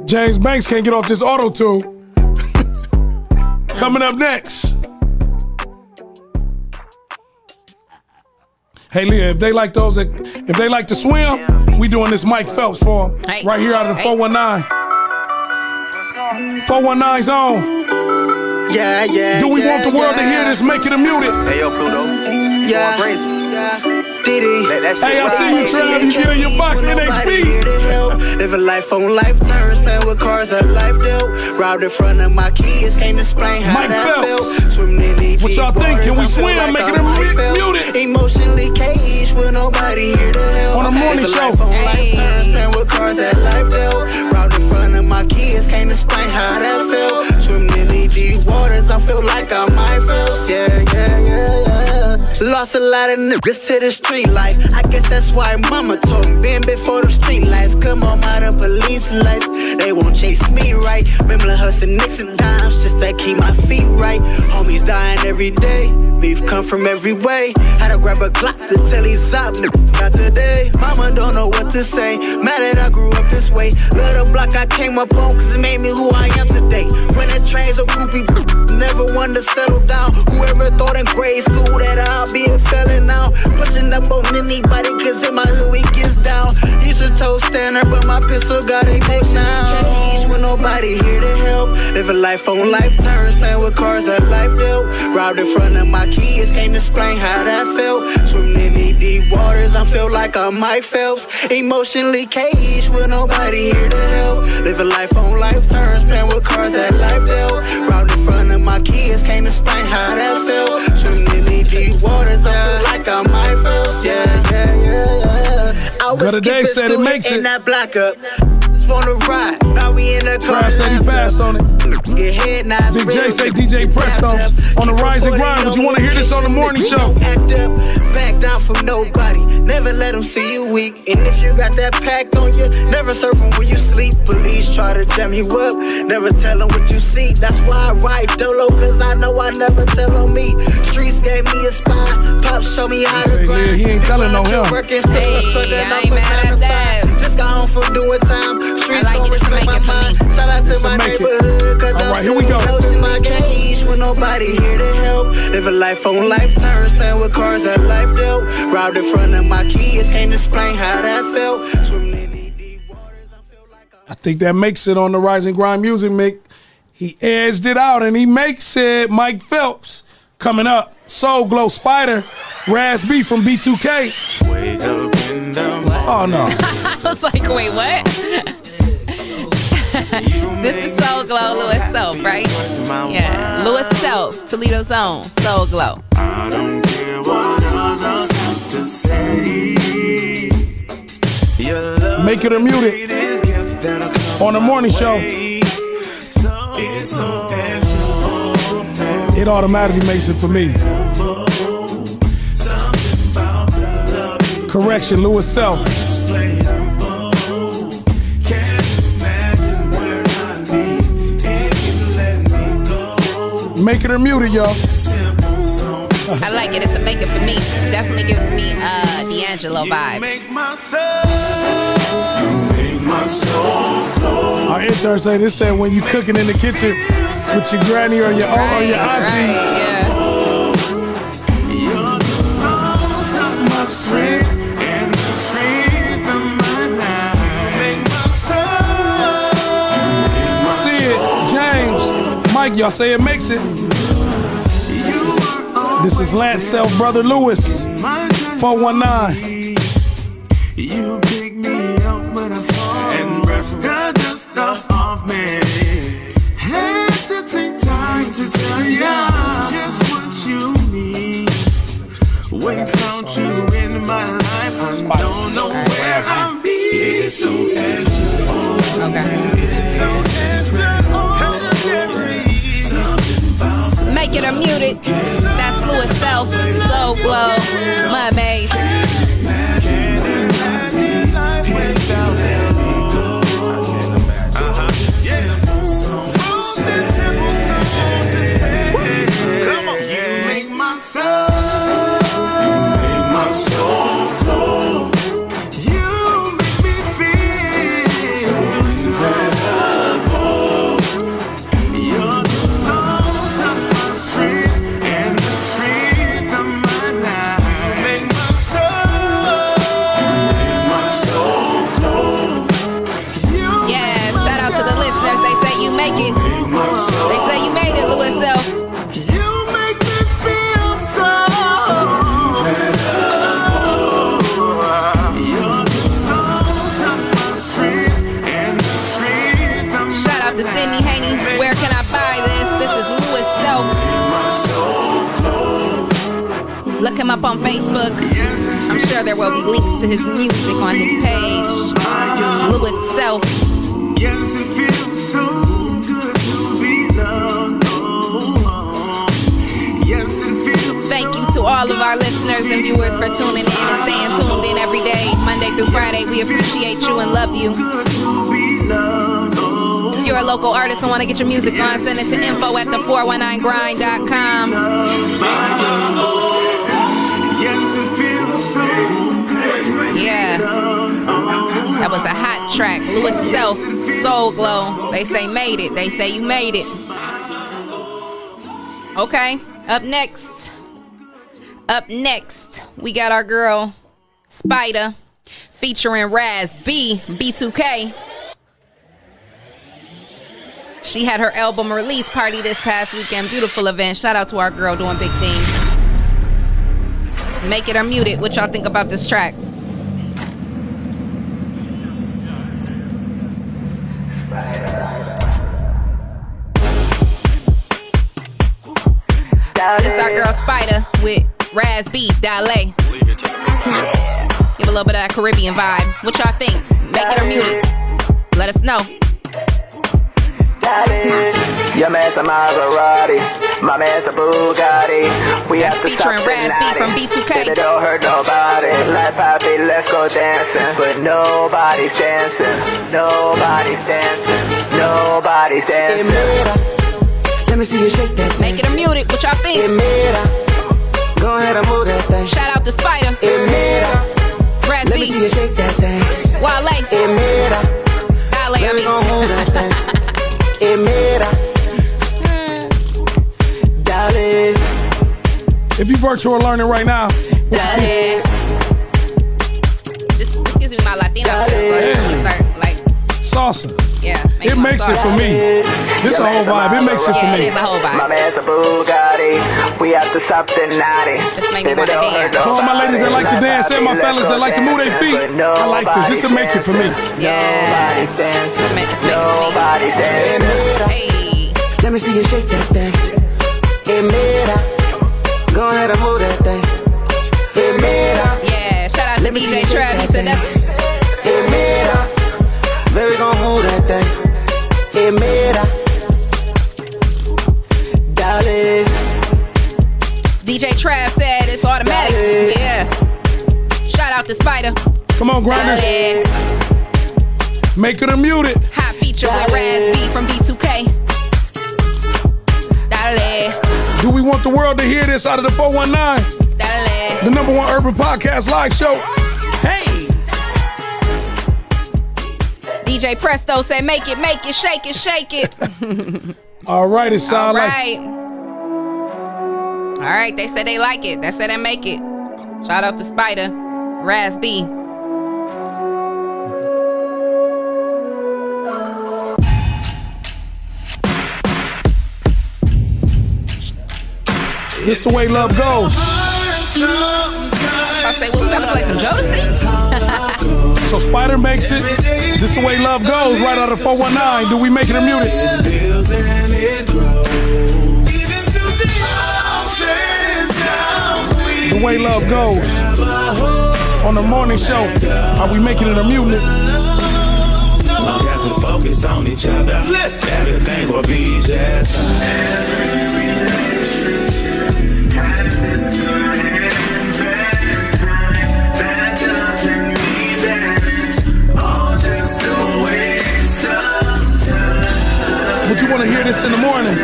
James Banks can't get off this auto tune. Coming up next. Hey Leah, if they like those, if they like to swim, we doing this Mike Phelps for them. Right here out of the 419. 419 zone. Yeah. Do we want the world to hear this? Make it a muted. Hey yo, Pluto. Yeah. Diddy. Hey, I see you, Trav. You get in your box, NHB. Live a life on life terms, playing with cars that life dealt. Robbed in front of my kids, can't explain how Mike that Phelps. felt. Swimming in deep What y'all think? Can we swim? like Make it a muted. Emotionally caged with nobody here to help. On the morning show. Life on life terms, playing with cars that life dealt. Robbed in front of my kids, can't explain how that felt. Swimming in deep waters, I feel like I might fail. Yeah. Lost a lot of niggas to the street life. I guess that's why mama told me been before the street lights. Come on out of police lights. They won't chase me right. Remember hustling nicks and dimes just to keep my feet right. Homies dying every day. Beef come from every way. Had to grab a Glock to tell these up niggas not today. Mama don't know what to say. Mad that I grew up this way. Little block I came up on cause it made me who I am today. Running trains of groupie, never wanted to settle down. Whoever thought in grade school that I'll be a felon now. Punching up on anybody cause in my hood we gets down. Used to toe standard but my pistol got a neck now. Cage with nobody here to help. Living life on life terms, playing with cars that life dealt. Robbed in front of my kids, can't explain how that felt. Swimming in deep waters, I feel like I'm Mike Phelps. Emotionally caged with nobody here to help. Living life on life terms, playing with cars that life dealt. Robbed in front of my kids, can't explain how that felt. Swimming in deep waters, I feel like I'm Mike Phelps. Yeah. I was Dave said it makes it. That block up. On the ride, now we in the car. Trav said he passed on it. Get head nods. Big J say DJ Presto on the Rise and Grind. But you want to hear this on the morning show? Act up, back down from nobody. Never let them see you weak. And if you got that pack on you, never serve them when you sleep. Police try to jam you up, never tell them what you see. That's why I ride dolo, cause I know I never tell on me. Streets gave me a spine, Pop show me how to grind. He ain't telling no him. Hey, I ain't mad at that. Just got home from doing time. Streets I like you to make it for me. Shout out to my neighborhood, cause all right, here we go. My cage with nobody here to help. Living life on life terms, playing with cars that life dealt. Robbed in front of my kids, can't explain how that felt. Swimming in these deep waters, I feel like I think that makes it on the Rise and Grind Music, Mick. He edged it out and he makes it. Mike Phelps coming up. Soul Glow Spider, Raz B from B2K. Wake up in the morning. Oh no. I was like, wait, what? This is Soul Glow, Louis Self, right? Yeah, Louis Self, Toledo's own Soul Glow. I don't care what others have to say. Your love Make it or mute it on the morning show. It automatically makes it for me. Correction, Louis Self. Make it or mute it, y'all. I like it. It's a make it for me. Definitely gives me D'Angelo vibes. Our intern say this that when you cooking in the kitchen with your granny or your or your auntie. Yeah. You're the songs of my strength and the strength of my life. Make my soul. See it, James, Mike, y'all say it makes it. This is Lance Self, Brother Lewis, 419. You pick me up when I fall and brush the dust off me. Had to take time to tell ya just what you need. When found you in my life, I don't know where I'll be. It's so Make it or mute it. That's Louis Self, Soul Glow, Mud Maze. They say you made it, Louis Self. You make me feel so. You're the songs of my strength and the strength of my. Shout out to Sydney Haney. Where can I buy this? This is Louis Self. Look him up on Facebook. I'm sure there will be links to his music on his page. Louis Self. Yes, it feels so good to be loved. Yes, it feels. Thank you to all of our listeners and viewers for tuning in and staying tuned in every day, Monday through Friday. We appreciate you and love you. If you're a local artist and want to get your music on, send it to info@the419grind.com. Yes, it feels so good to be Yeah. That was a hot track. Louis Self, Soul Glow. They say made it. They say you made it. Okay. Up next, we got our girl Spider featuring Raz B, B2K. She had her album release party this past weekend. Beautiful event. Shout out to our girl doing big things. Make it or mute it. What y'all think about this track? This our girl Spider with Raz B, Dale. Give a little bit of that Caribbean vibe. What y'all think? Make it or mute it. Let us know. Your man's a Maserati, my man's a Bugatti. That's featuring Raz B from B2K. It don't hurt nobody. Like Poppy, let's go dancing. But nobody's dancing. Nobody's dancing. Nobody's dancing. Let me see you shake that thing. Make it or mute it. What y'all think? Go ahead and move that thing. Shout out to Spider. Raz Let B. me see you shake that thing. Wale. Dale, I mean. Dale. If you virtual learning right now, Dale. This gives me my Latino feels. Like, I'm gonna start like salsa. Yeah. It makes it for me. This a whole vibe. It makes it for Yeah, me. it is a whole vibe. My man's a Bugatti. We have to something naughty. This make me want to dance. To all my ladies that like to dance and my fellas that like to move their feet, I like this. This will make it for me. Yeah. It's making for me. Hey. Let me see you shake that thing. Hey, mira. Go ahead and move that thing. Hey, mira. Yeah. Shout out to DJ Trav. He said that's. Hey, mira. Baby, gon' move that thing. Hey, mira. Dale. DJ Trav said it's automatic. Dale. Yeah. Shout out to Spider. Come on, grinders. Dale. Make it or mute it. Hot feature with Raz B from B2K. Dale. Do we want the world to hear this out of the 419? Dale. The #1 urban podcast live show. Hey. DJ Presto said, make it, shake it. All right, it sound All right, they said they like it. They said they make it. Shout out to Spider, Raz B. This the way love goes. I say, well, we gotta play some Jodeci. So Spider makes it. This the way love goes. Right out of 419. Do we make it or mute it? The way love goes. On the morning show. Are we making it or muting it? Long as we focus on each other, everything will be just fine. Would you want to hear this in the morning?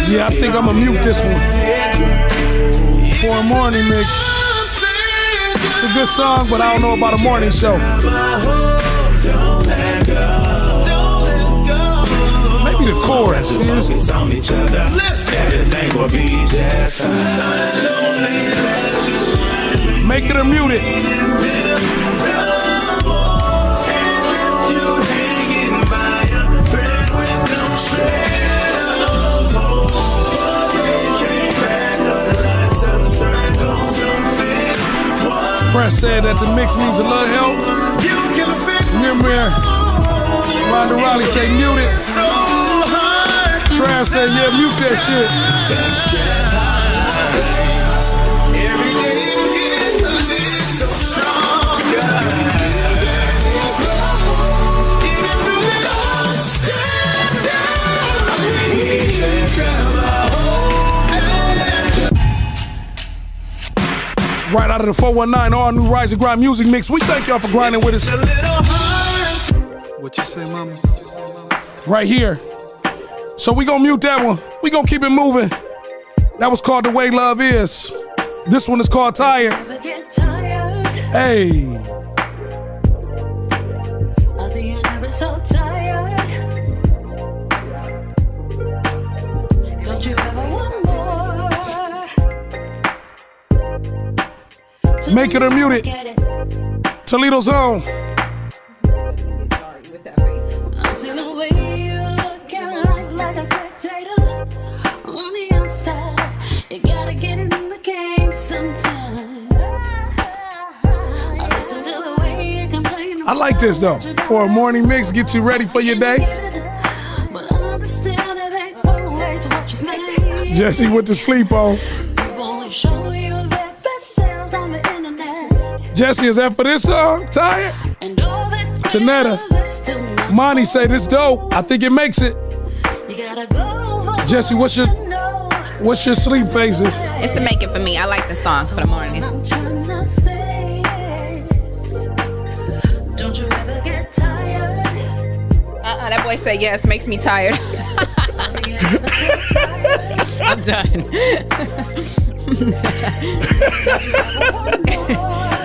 Yeah, I think I'm gonna mute this one for a morning mix. It's a good song, but I don't know about a morning show. Maybe the chorus. Focus on each other. Everything will be just fine. Make it or mute it. Press said that the mix needs a little help. Remember, Ronda Raleigh say mute it. Trav said, yeah, mute that shit. Right out of the 419, all new Rise and Grind music mix. We thank y'all for grinding with us. What you say, mama? Right here. So we gonna mute that one. We gonna keep it moving. That was called The Way Love Is. This one is called Tired. Hey. I'll be never so tired. Don't you ever want more? Make it or mute it. Toledo's Own. I'm seeing the way you look at life like a spectator on the outside. You gotta get in the game sometime. I listen to the way you complain. I like this though. For a morning mix, get you ready for your day. But I understand it ain't always what you think. Jesse went to sleep on. You've only shown you the best sounds on the internet. Jesse, is that for this song? Tired? Tanetta. Monty say this dope. I think it makes it. You gotta go for Jesse, what's your sleep faces? It's to make it for me. I like the song for the morning. I'm trying to say is, don't you ever get tired? That boy said yes, makes me tired. I'm done.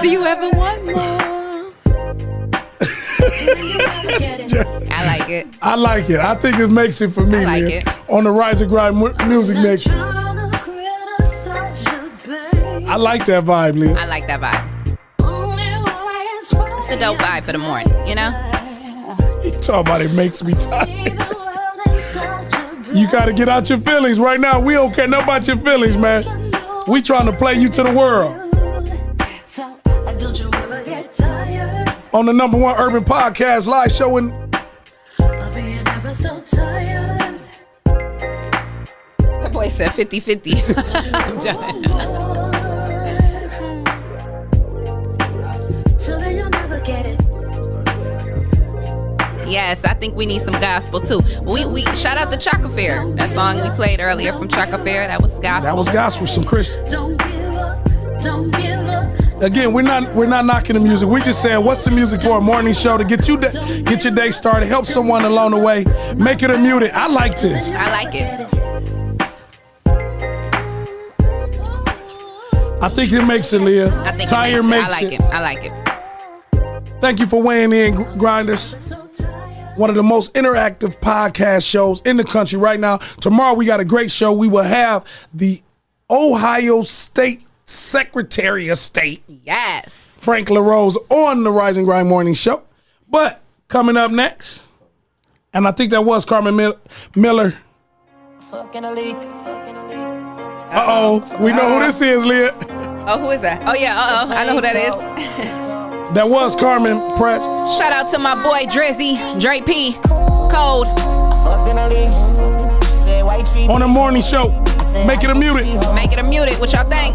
Do you ever want more? I like it. I like it. I think it makes it for me, I like man. it. On the Rise and Grind music mix. I like that vibe, Leah. I like that vibe. It's a dope vibe for the morning, you know? You talking about it makes me tired. You got to get out your feelings right now. We don't care nothing about your feelings, man. We trying to play you to the world. On the #1 urban podcast live showing. That boy said 50-50. I'm done. Yes, I think we need some gospel too. We shout out to Chaka Fair. That song we played earlier from Chaka Fair, that was gospel. That was gospel, some Christian. Again, we're not knocking the music. We're just saying, what's the music for a morning show to get your day started, help someone along the way, make it unmuted. I like this. I like it. I think it makes it, Leah. I think Tyre it makes makes it. I like it. Thank you for weighing in, Grinders. One of the most interactive podcast shows in the country right now. Tomorrow we got a great show. We will have the Ohio State Secretary of State, yes, Frank LaRose, on the Rise and Grind Morning Show. But coming up next, and I think that was Carmen Miller. Uh-oh. We know who this is, Leah. Oh, who is that? Oh, yeah. Uh-oh. I know who that is. That was Carmen Press. Shout out to my boy Drizzy, Dre P, Cold. On the morning show, make it unmuted. Make it unmuted. What y'all think?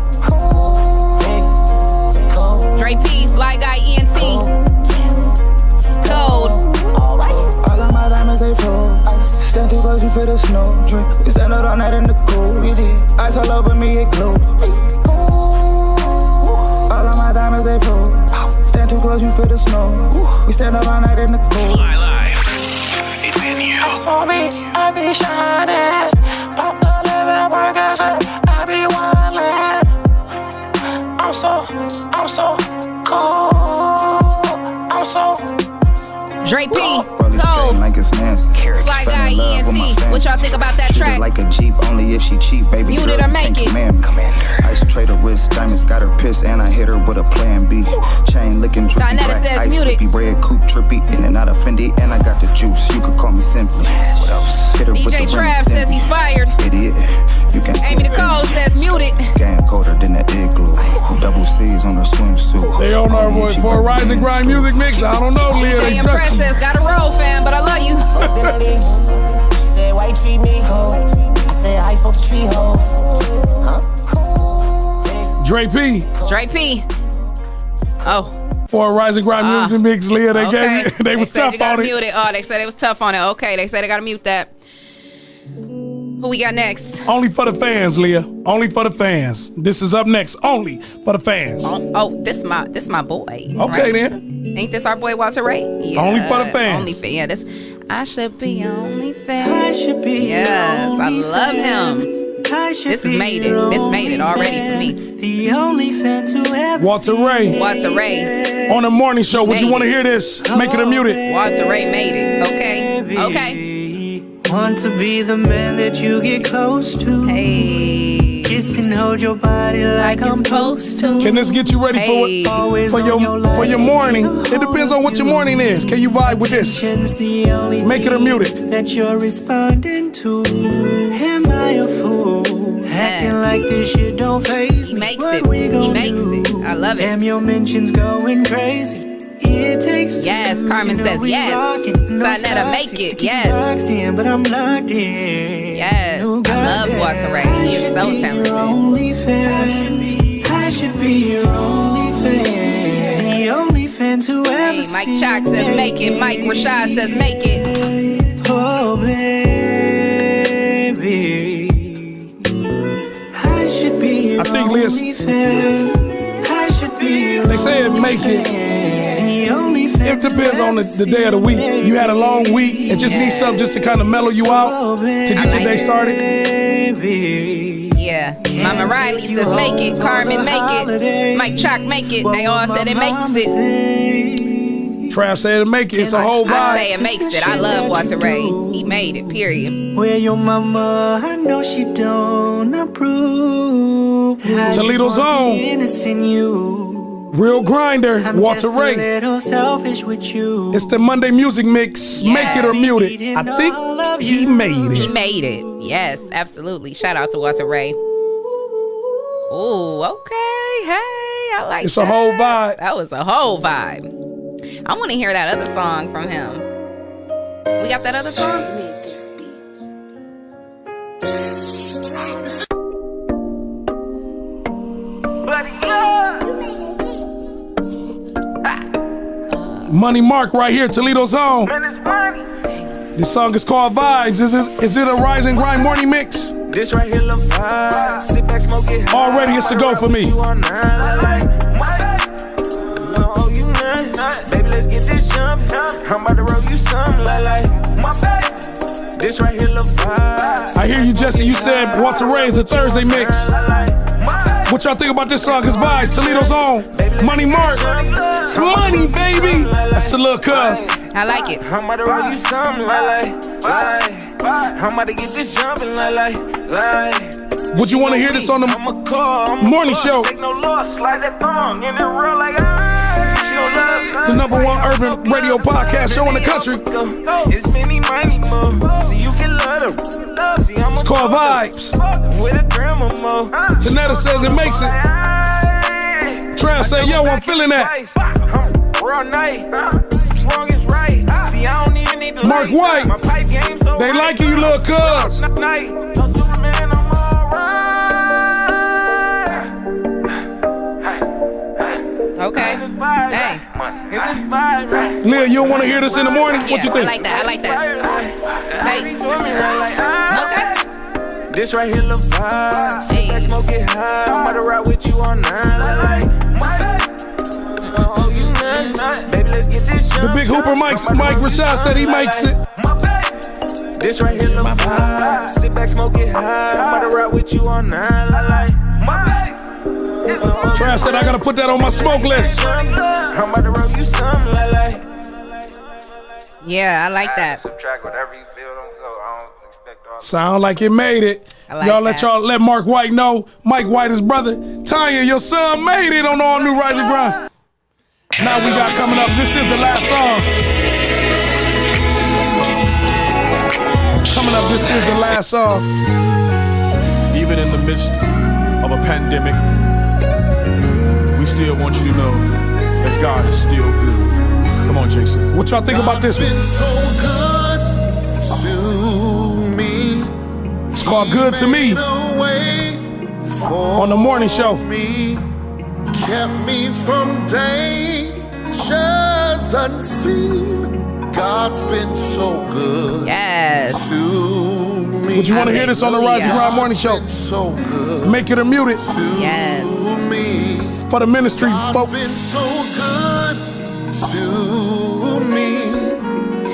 Dre P, Fly Guy ENT, Cold. All of my diamonds, they froze. Stand too close, you feel the snow. We stand out all night in the cold. We did. Ice all over me, it glowed. All of my diamonds, they froze. Stand too close, you feel the snow. We stand up all night in the cold. It's in you. Ice on me, I be shining. Pop the living burgers, I be wildin'. I'm so cold. I'm so Dre P, Cold. Like it's Nancy. Fly Guy ENT. What y'all think about that track? Like a Jeep, only if she cheap, baby. Mute it or make it. Ice trader wrist, diamonds got her pissed, and I hit her with a plan B. Chain licking drippy, Donetta black says ice, mute it. slippy, bread, coupe, trippy, in and out of Fendi, and I got the juice. You could call me simply. What else? Hit her with DJ the Trav says he's fired. Idiot, you can see Amy Nicole says mute it. Game colder than the igloo. Double C's on her swimsuit. They on our boy for a Rise and Grind music mix. I don't know, Leah. DJ Impress says gotta roll, fam, but I love you. She said, why you treat me cold? I said, how you supposed to treat hoes? Dre P. Dre P. Oh. For a Rise and Grind music mix, Leah. They Okay. gave me, they was said tough you gotta on it. mute it. Oh, they said it was tough on it. Okay, they said I gotta mute that. Who we got next? Only for the fans, Leah. Only for the fans. This is up next. Only for the fans. Oh, this my boy. Okay, right? then. Ain't this our boy Walter Ray? Yeah. Only for the fans. Only fan. Yeah, this. I should be only fan. I should be Yes, I love him. This has made it. This made it already for me. The only fan to ever Walter Ray. Walter Ray. On the morning show. Would you Made want to it. hear this? Make it unmuted. Walter Ray made it. Okay. Okay. Want to be the man that you get close to. Hey. Kiss and hold your body like I'm supposed to. Can this get you ready Hey. for your morning? It depends on what your morning is. Can you vibe with this? Make it unmuted. That you're responding to. Am I a fool? Acting like this shit don't faze He me. makes What it. we gon' He makes do? it. I love it. Damn, your mentions going crazy. It takes Yes, two, Carmen you know says we yes. rockin'. No Sinetta, side make chick it. to keep Yes. boxed in, but I'm locked in. Yes. No I love Walter Ray. He is so talented. Only fan. I should be your only fan. The only fan to ever Hey, Mike Chalk says make it. Mike Rashad says make it. Oh, baby. I should be your I think, Liz, only fan. I should be your they said make it. the only fan It depends on the day of the week. You had a long week and just need something just to kind of mellow you out to get your day started. Yeah. Mama Riley says make it. Carmen make it. Mike Chalk make it. They all said it makes it. Trav said it make it. It's a whole vibe. I say it makes it. I love Walter Ray. He made it, period. Where your mama, I know she don't approve. Toledo's own. Innocent you. Real grinder, Walter Ray. Selfish with you. It's the Monday music mix. Yeah. Make it or mute it. I think he made it. He made it. Yes, absolutely. Shout out to Walter Ray. Oh, okay. Hey, I like It's that. a whole vibe. That was a whole vibe. I want to hear that other song from him. We got that other song? Money Mark right here, Toledo's home. This song is called Vibes. Is it a Rise and Grind morning mix? This right here, love vibe. Sit back, smoke it high. Already it's a go for me. Baby, let's get this jump. I'm about to roll you some like my baby. This right here, love vibe. I hear you, Jesse. You said Walter Ray is a Thursday mix. What y'all think about this song? It's Vibes, Toledo's own. Money Mark. It's money, baby. That's the little cuz. I like it. I'm about to roll you some like. I'm about to get this jumping like. Would you want to hear this on the morning show? Take no loss, slide that thong in the real like The #1 urban radio podcast show in the country. It's many money more, so you can love them. See, It's called Vibes. With a grandma more. Janetta says it makes it. Trav say, yo, I'm feeling that. I'm raw night, as long as right. See, I don't even need the Mark White. My pipe game so They like you, little cuz. night. No Superman, I'm Okay. Hey. Leah, you don't want to hear this in the morning? What you think? I like that. I like that. Hey. Okay. This right here, love vibe. Sit back, smoke it high. I'm about to ride with you all night. Baby, let's get this The big hooper Mike Rashad said he makes it. This right here, love vibe. Sit back, smoke it high. I'm about to ride with you all night. Trav said I gotta put that on my smoke list. I'm about to roll you some like. Yeah, I like that. Subtract whatever you feel, don't go. I don't expect all. Sound like it made it. Like let Mark White know. Mike White, his brother. Tanya, your son made it on All New Rise and Grind. Now we got coming up. This is the last song. Coming up, this is the last song. Even in the midst of a pandemic, we still want you to know that God is still good. Come on, Jason. What y'all think about this one? Been so good to me. It's called Good to Me. On the morning show. Kept me from dangers unseen. God's been so good. Yes. To me. Would you want to hear this on the Rise and Grind morning show? So good. Make it or mute it. Yes. For the ministry, God's folks. been so good to me.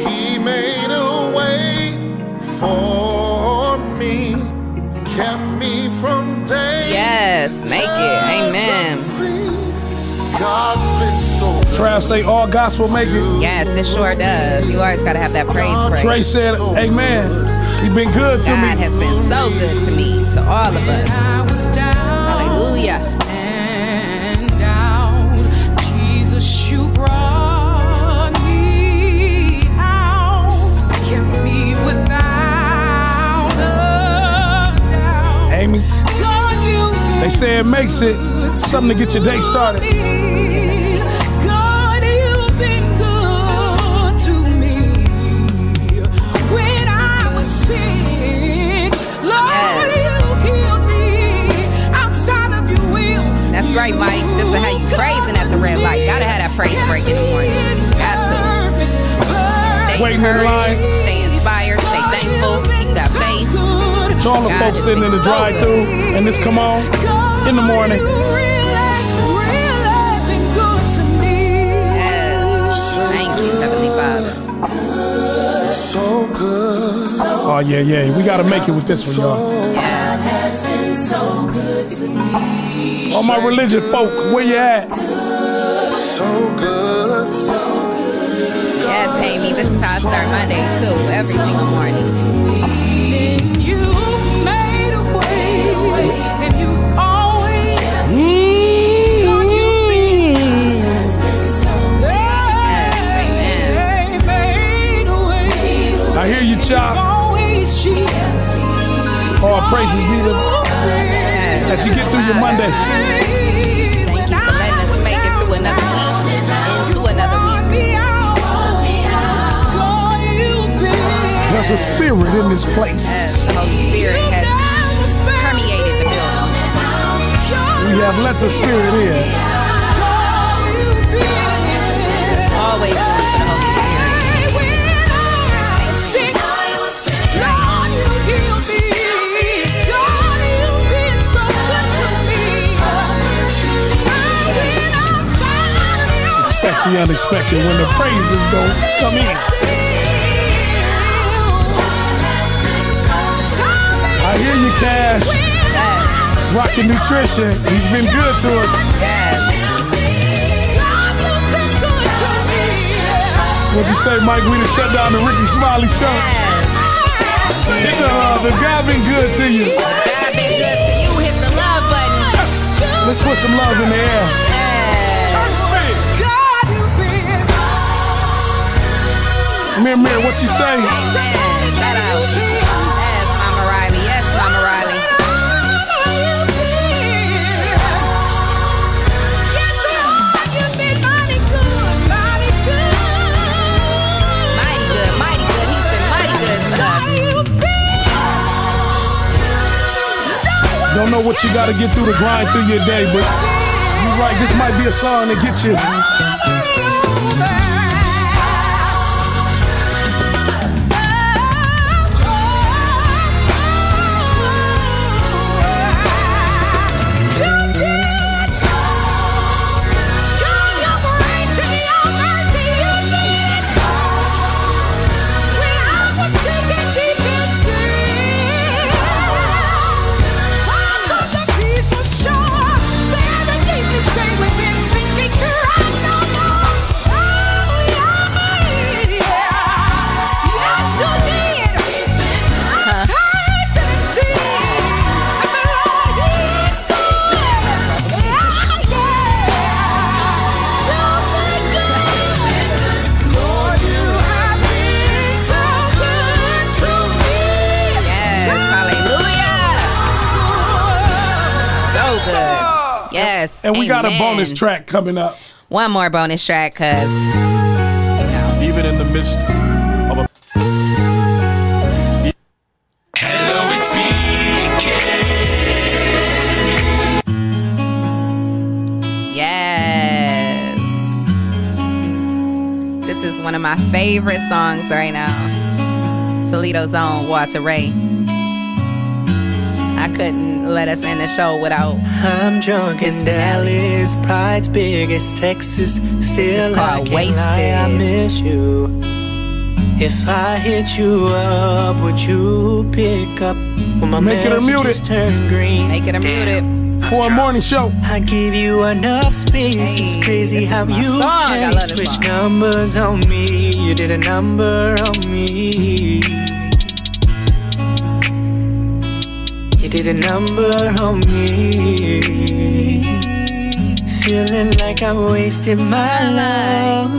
He made a way for me. Kept me from danger. Yes, make it. Amen. God's been so good. Trav say all gospel make it. Yes, it sure does. You always gotta have that praise break. Trey said, amen. He been good to me. God has been so good to me, to all of us. Hallelujah. Jesus, you brought me out, kept me without a doubt. Amy, God, they say it makes it. Something to get your day started. God, you've been good to me. When I was sick, Lord, you healed me. Outside of your will. That's right, Mike. This is how you praising at the red light. Gotta have that praise break in the morning. Got to. Stay Waiting in line. encouraged, stay inspired, stay thankful, keep that faith. To all the God folks has sitting in the been so drive-thru good. and this come on in the morning. Yes. Thank Oh, yeah. We got to make it with this one, y'all. Has been so good to me. All my religious folk, where you at? So good. Yes, Amy, this is how I start my day too, every single morning. You made a way, and you've always I hear you, Chop. All praises be to as you get through your Monday. Thank you for letting us make it through another week, into another week. There's a spirit in this place. Yes, the Holy Spirit has permeated the building. We have let the spirit in. Always room for the Holy Spirit. Expect the unexpected when the praises go come in. I hear you, Cash. Rockin' Nutrition. He's been good to us. What'd you say, Mike? We done shut down the Ricky Smiley show. Hit the love. If God been good to you. If God been good to you, hit the love button. Let's put some love in the air. Mir, what you say? Amen. Shout out. Yes, Mama Riley. Yes, Mama Riley. Mighty good. He's been mighty good to us. Don't know what you gotta get through to grind through your day, but you're right, this might be a song to get you. Yes. And we got a bonus track coming up. One more bonus track, cause even in the midst of a Hello, it's me yes. This is one of my favorite songs right now. Toledo's own Walter Ray. I couldn't let us end the show without. I'm drunk in Dallas, Pride's biggest Texas. Still I can't lie, I miss you. If I hit you up, would you pick up when my messages turn green? Make it a muted. For a morning show. I give you enough space. It's crazy how you changed. Switch numbers on me. You did a number on me. You did a number on me. Feeling like I wasted my love.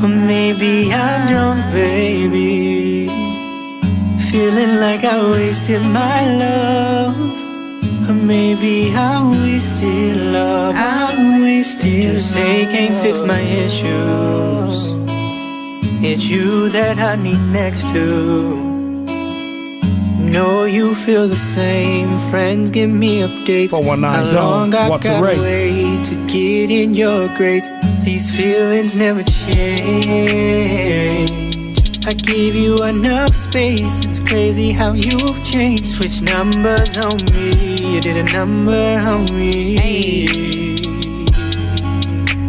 Or maybe I'm drunk, baby. Feeling like I wasted my love. Or maybe I wasted love. I wasted. You say can't fix my issues. It's you that I need next to. Know you feel the same. Friends give me updates. How long I gotta wait to get in your grace. These feelings never change. I gave you enough space. It's crazy how you've changed. Switch numbers on me. You did a number on me.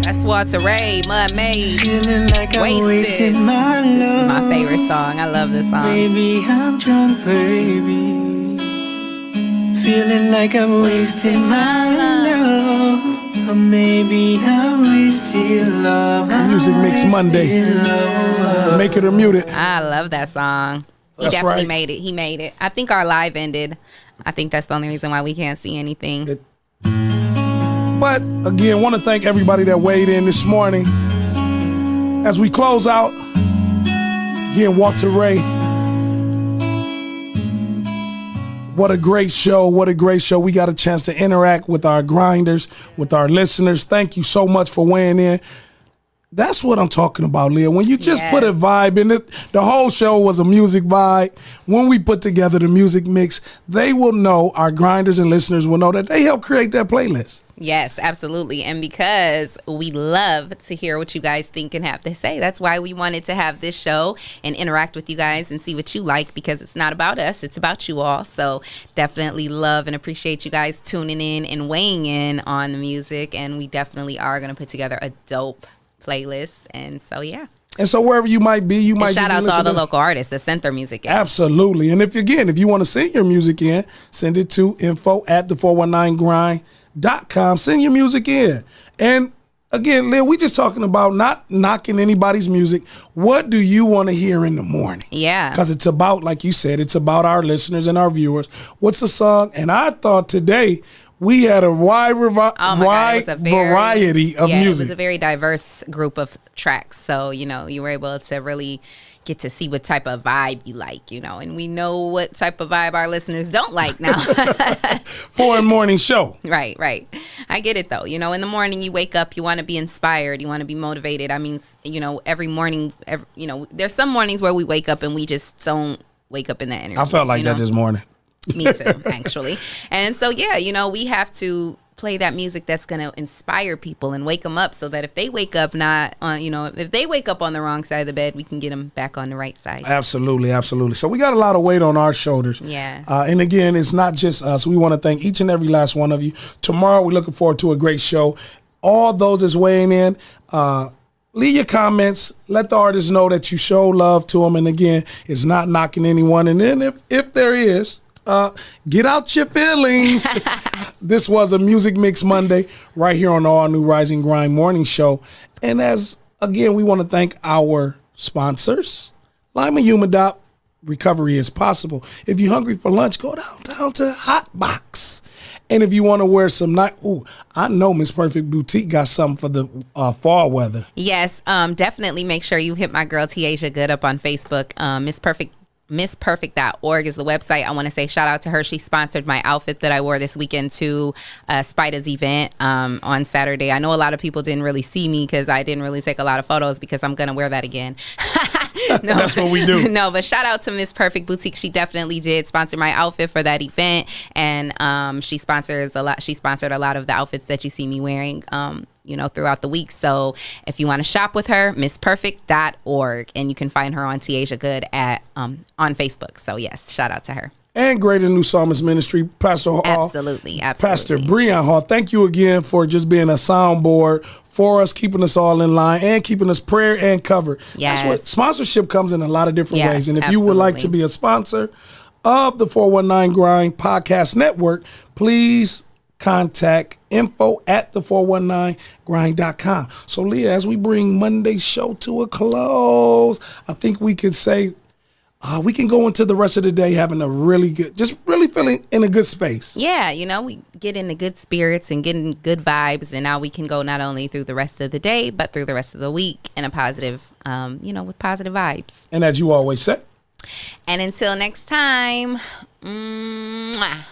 That's Walter Ray, Mud Maid, Feeling like I'm Wasted. wasting my love. This is my favorite song. I love this song. Maybe I'm drunk, baby. Feeling like I'm wasting my love. Or maybe I'm wasting love. Music Mix Monday. Make it or mute it. I love that song. He That's definitely right. made it. He made it. I think our live ended. I think that's the only reason why we can't see anything. But again, want to thank everybody that weighed in this morning. As we close out, again, Walter Ray. What a great show. What a great show. We got a chance to interact with our grinders, with our listeners. Thank you so much for weighing in. That's what I'm talking about, Leah. When you just put a vibe in it, the whole show was a music vibe. When we put together the music mix, they will know, our grinders and listeners will know that they helped create that playlist. Yes, absolutely. And because we love to hear what you guys think and have to say, that's why we wanted to have this show and interact with you guys and see what you like, because it's not about us, it's about you all. So definitely love and appreciate you guys tuning in and weighing in on the music. And we definitely are going to put together a dope playlist. And so, yeah. And so wherever you might be, you might shout be out to all the listening. local artists that sent their music in. Absolutely. And if you want to send your music in, send it to info@the419grind.com. Send your music in. And again, Leah, we just talking about not knocking anybody's music. What do you want to hear in the morning? Yeah. Because it's about, like you said, it's about our listeners and our viewers. What's the song? And I thought today we had a wide variety of It music. was a very diverse group of tracks. So, you were able to really get to see what type of vibe you like, and we know what type of vibe our listeners don't like now. For a morning show. Right. I get it though. In the morning you wake up, you want to be inspired, you want to be motivated. I mean, every morning, there's some mornings where we wake up and we just don't wake up in that energy. I felt like that this morning. Me too, actually. And so, we have to play that music that's going to inspire people and wake them up, so that if they wake up if they wake up on the wrong side of the bed, we can get them back on the right side. Absolutely. So we got a lot of weight on our shoulders. Yeah. And again, it's not just us. We want to thank each and every last one of you. Tomorrow, we're looking forward to a great show. All those that's weighing in, leave your comments. Let the artists know that you show love to them. And again, it's not knocking anyone. And then if there is, get out your feelings. This was a Music Mix Monday right here on the All New Rise and Grind Morning Show. And again, we want to thank our sponsors. Lima Humidop, recovery is possible. If you're hungry for lunch, go downtown to Hot Box. And if you want to wear some I know Miss Perfect Boutique got something for the fall weather. Yes, definitely make sure you hit my girl Tiaja Good up on Facebook. MissPerfect.org is the website. I want to say shout out to her. She sponsored my outfit that I wore this weekend to Spida's event on Saturday. I know a lot of people didn't really see me because I didn't really take a lot of photos, because I'm going to wear that again. No, that's what we do. No, but shout out to Miss Perfect Boutique. She definitely did sponsor my outfit for that event. And she sponsored a lot of the outfits that you see me wearing throughout the week. So if you want to shop with her, MissPerfect.org, and you can find her on Tiaja Good on Facebook. So yes, shout out to her. And Greater New Psalmist Ministry, Pastor Hall. Absolutely. Pastor Breon Hall, thank you again for just being a soundboard for us, keeping us all in line and keeping us prayer and covered. Yes. That's what sponsorship comes in a lot of different Yes, ways. And if you would like to be a sponsor of the 419 Grind Podcast Network, please contact info@the419grind.com. So Leah, as we bring Monday's show to a close, I think we could say we can go into the rest of the day having a really feeling in a good space. Yeah, we get into good spirits and getting good vibes, and now we can go not only through the rest of the day, but through the rest of the week in a positive, with positive vibes. And as you always say. And until next time, mwah.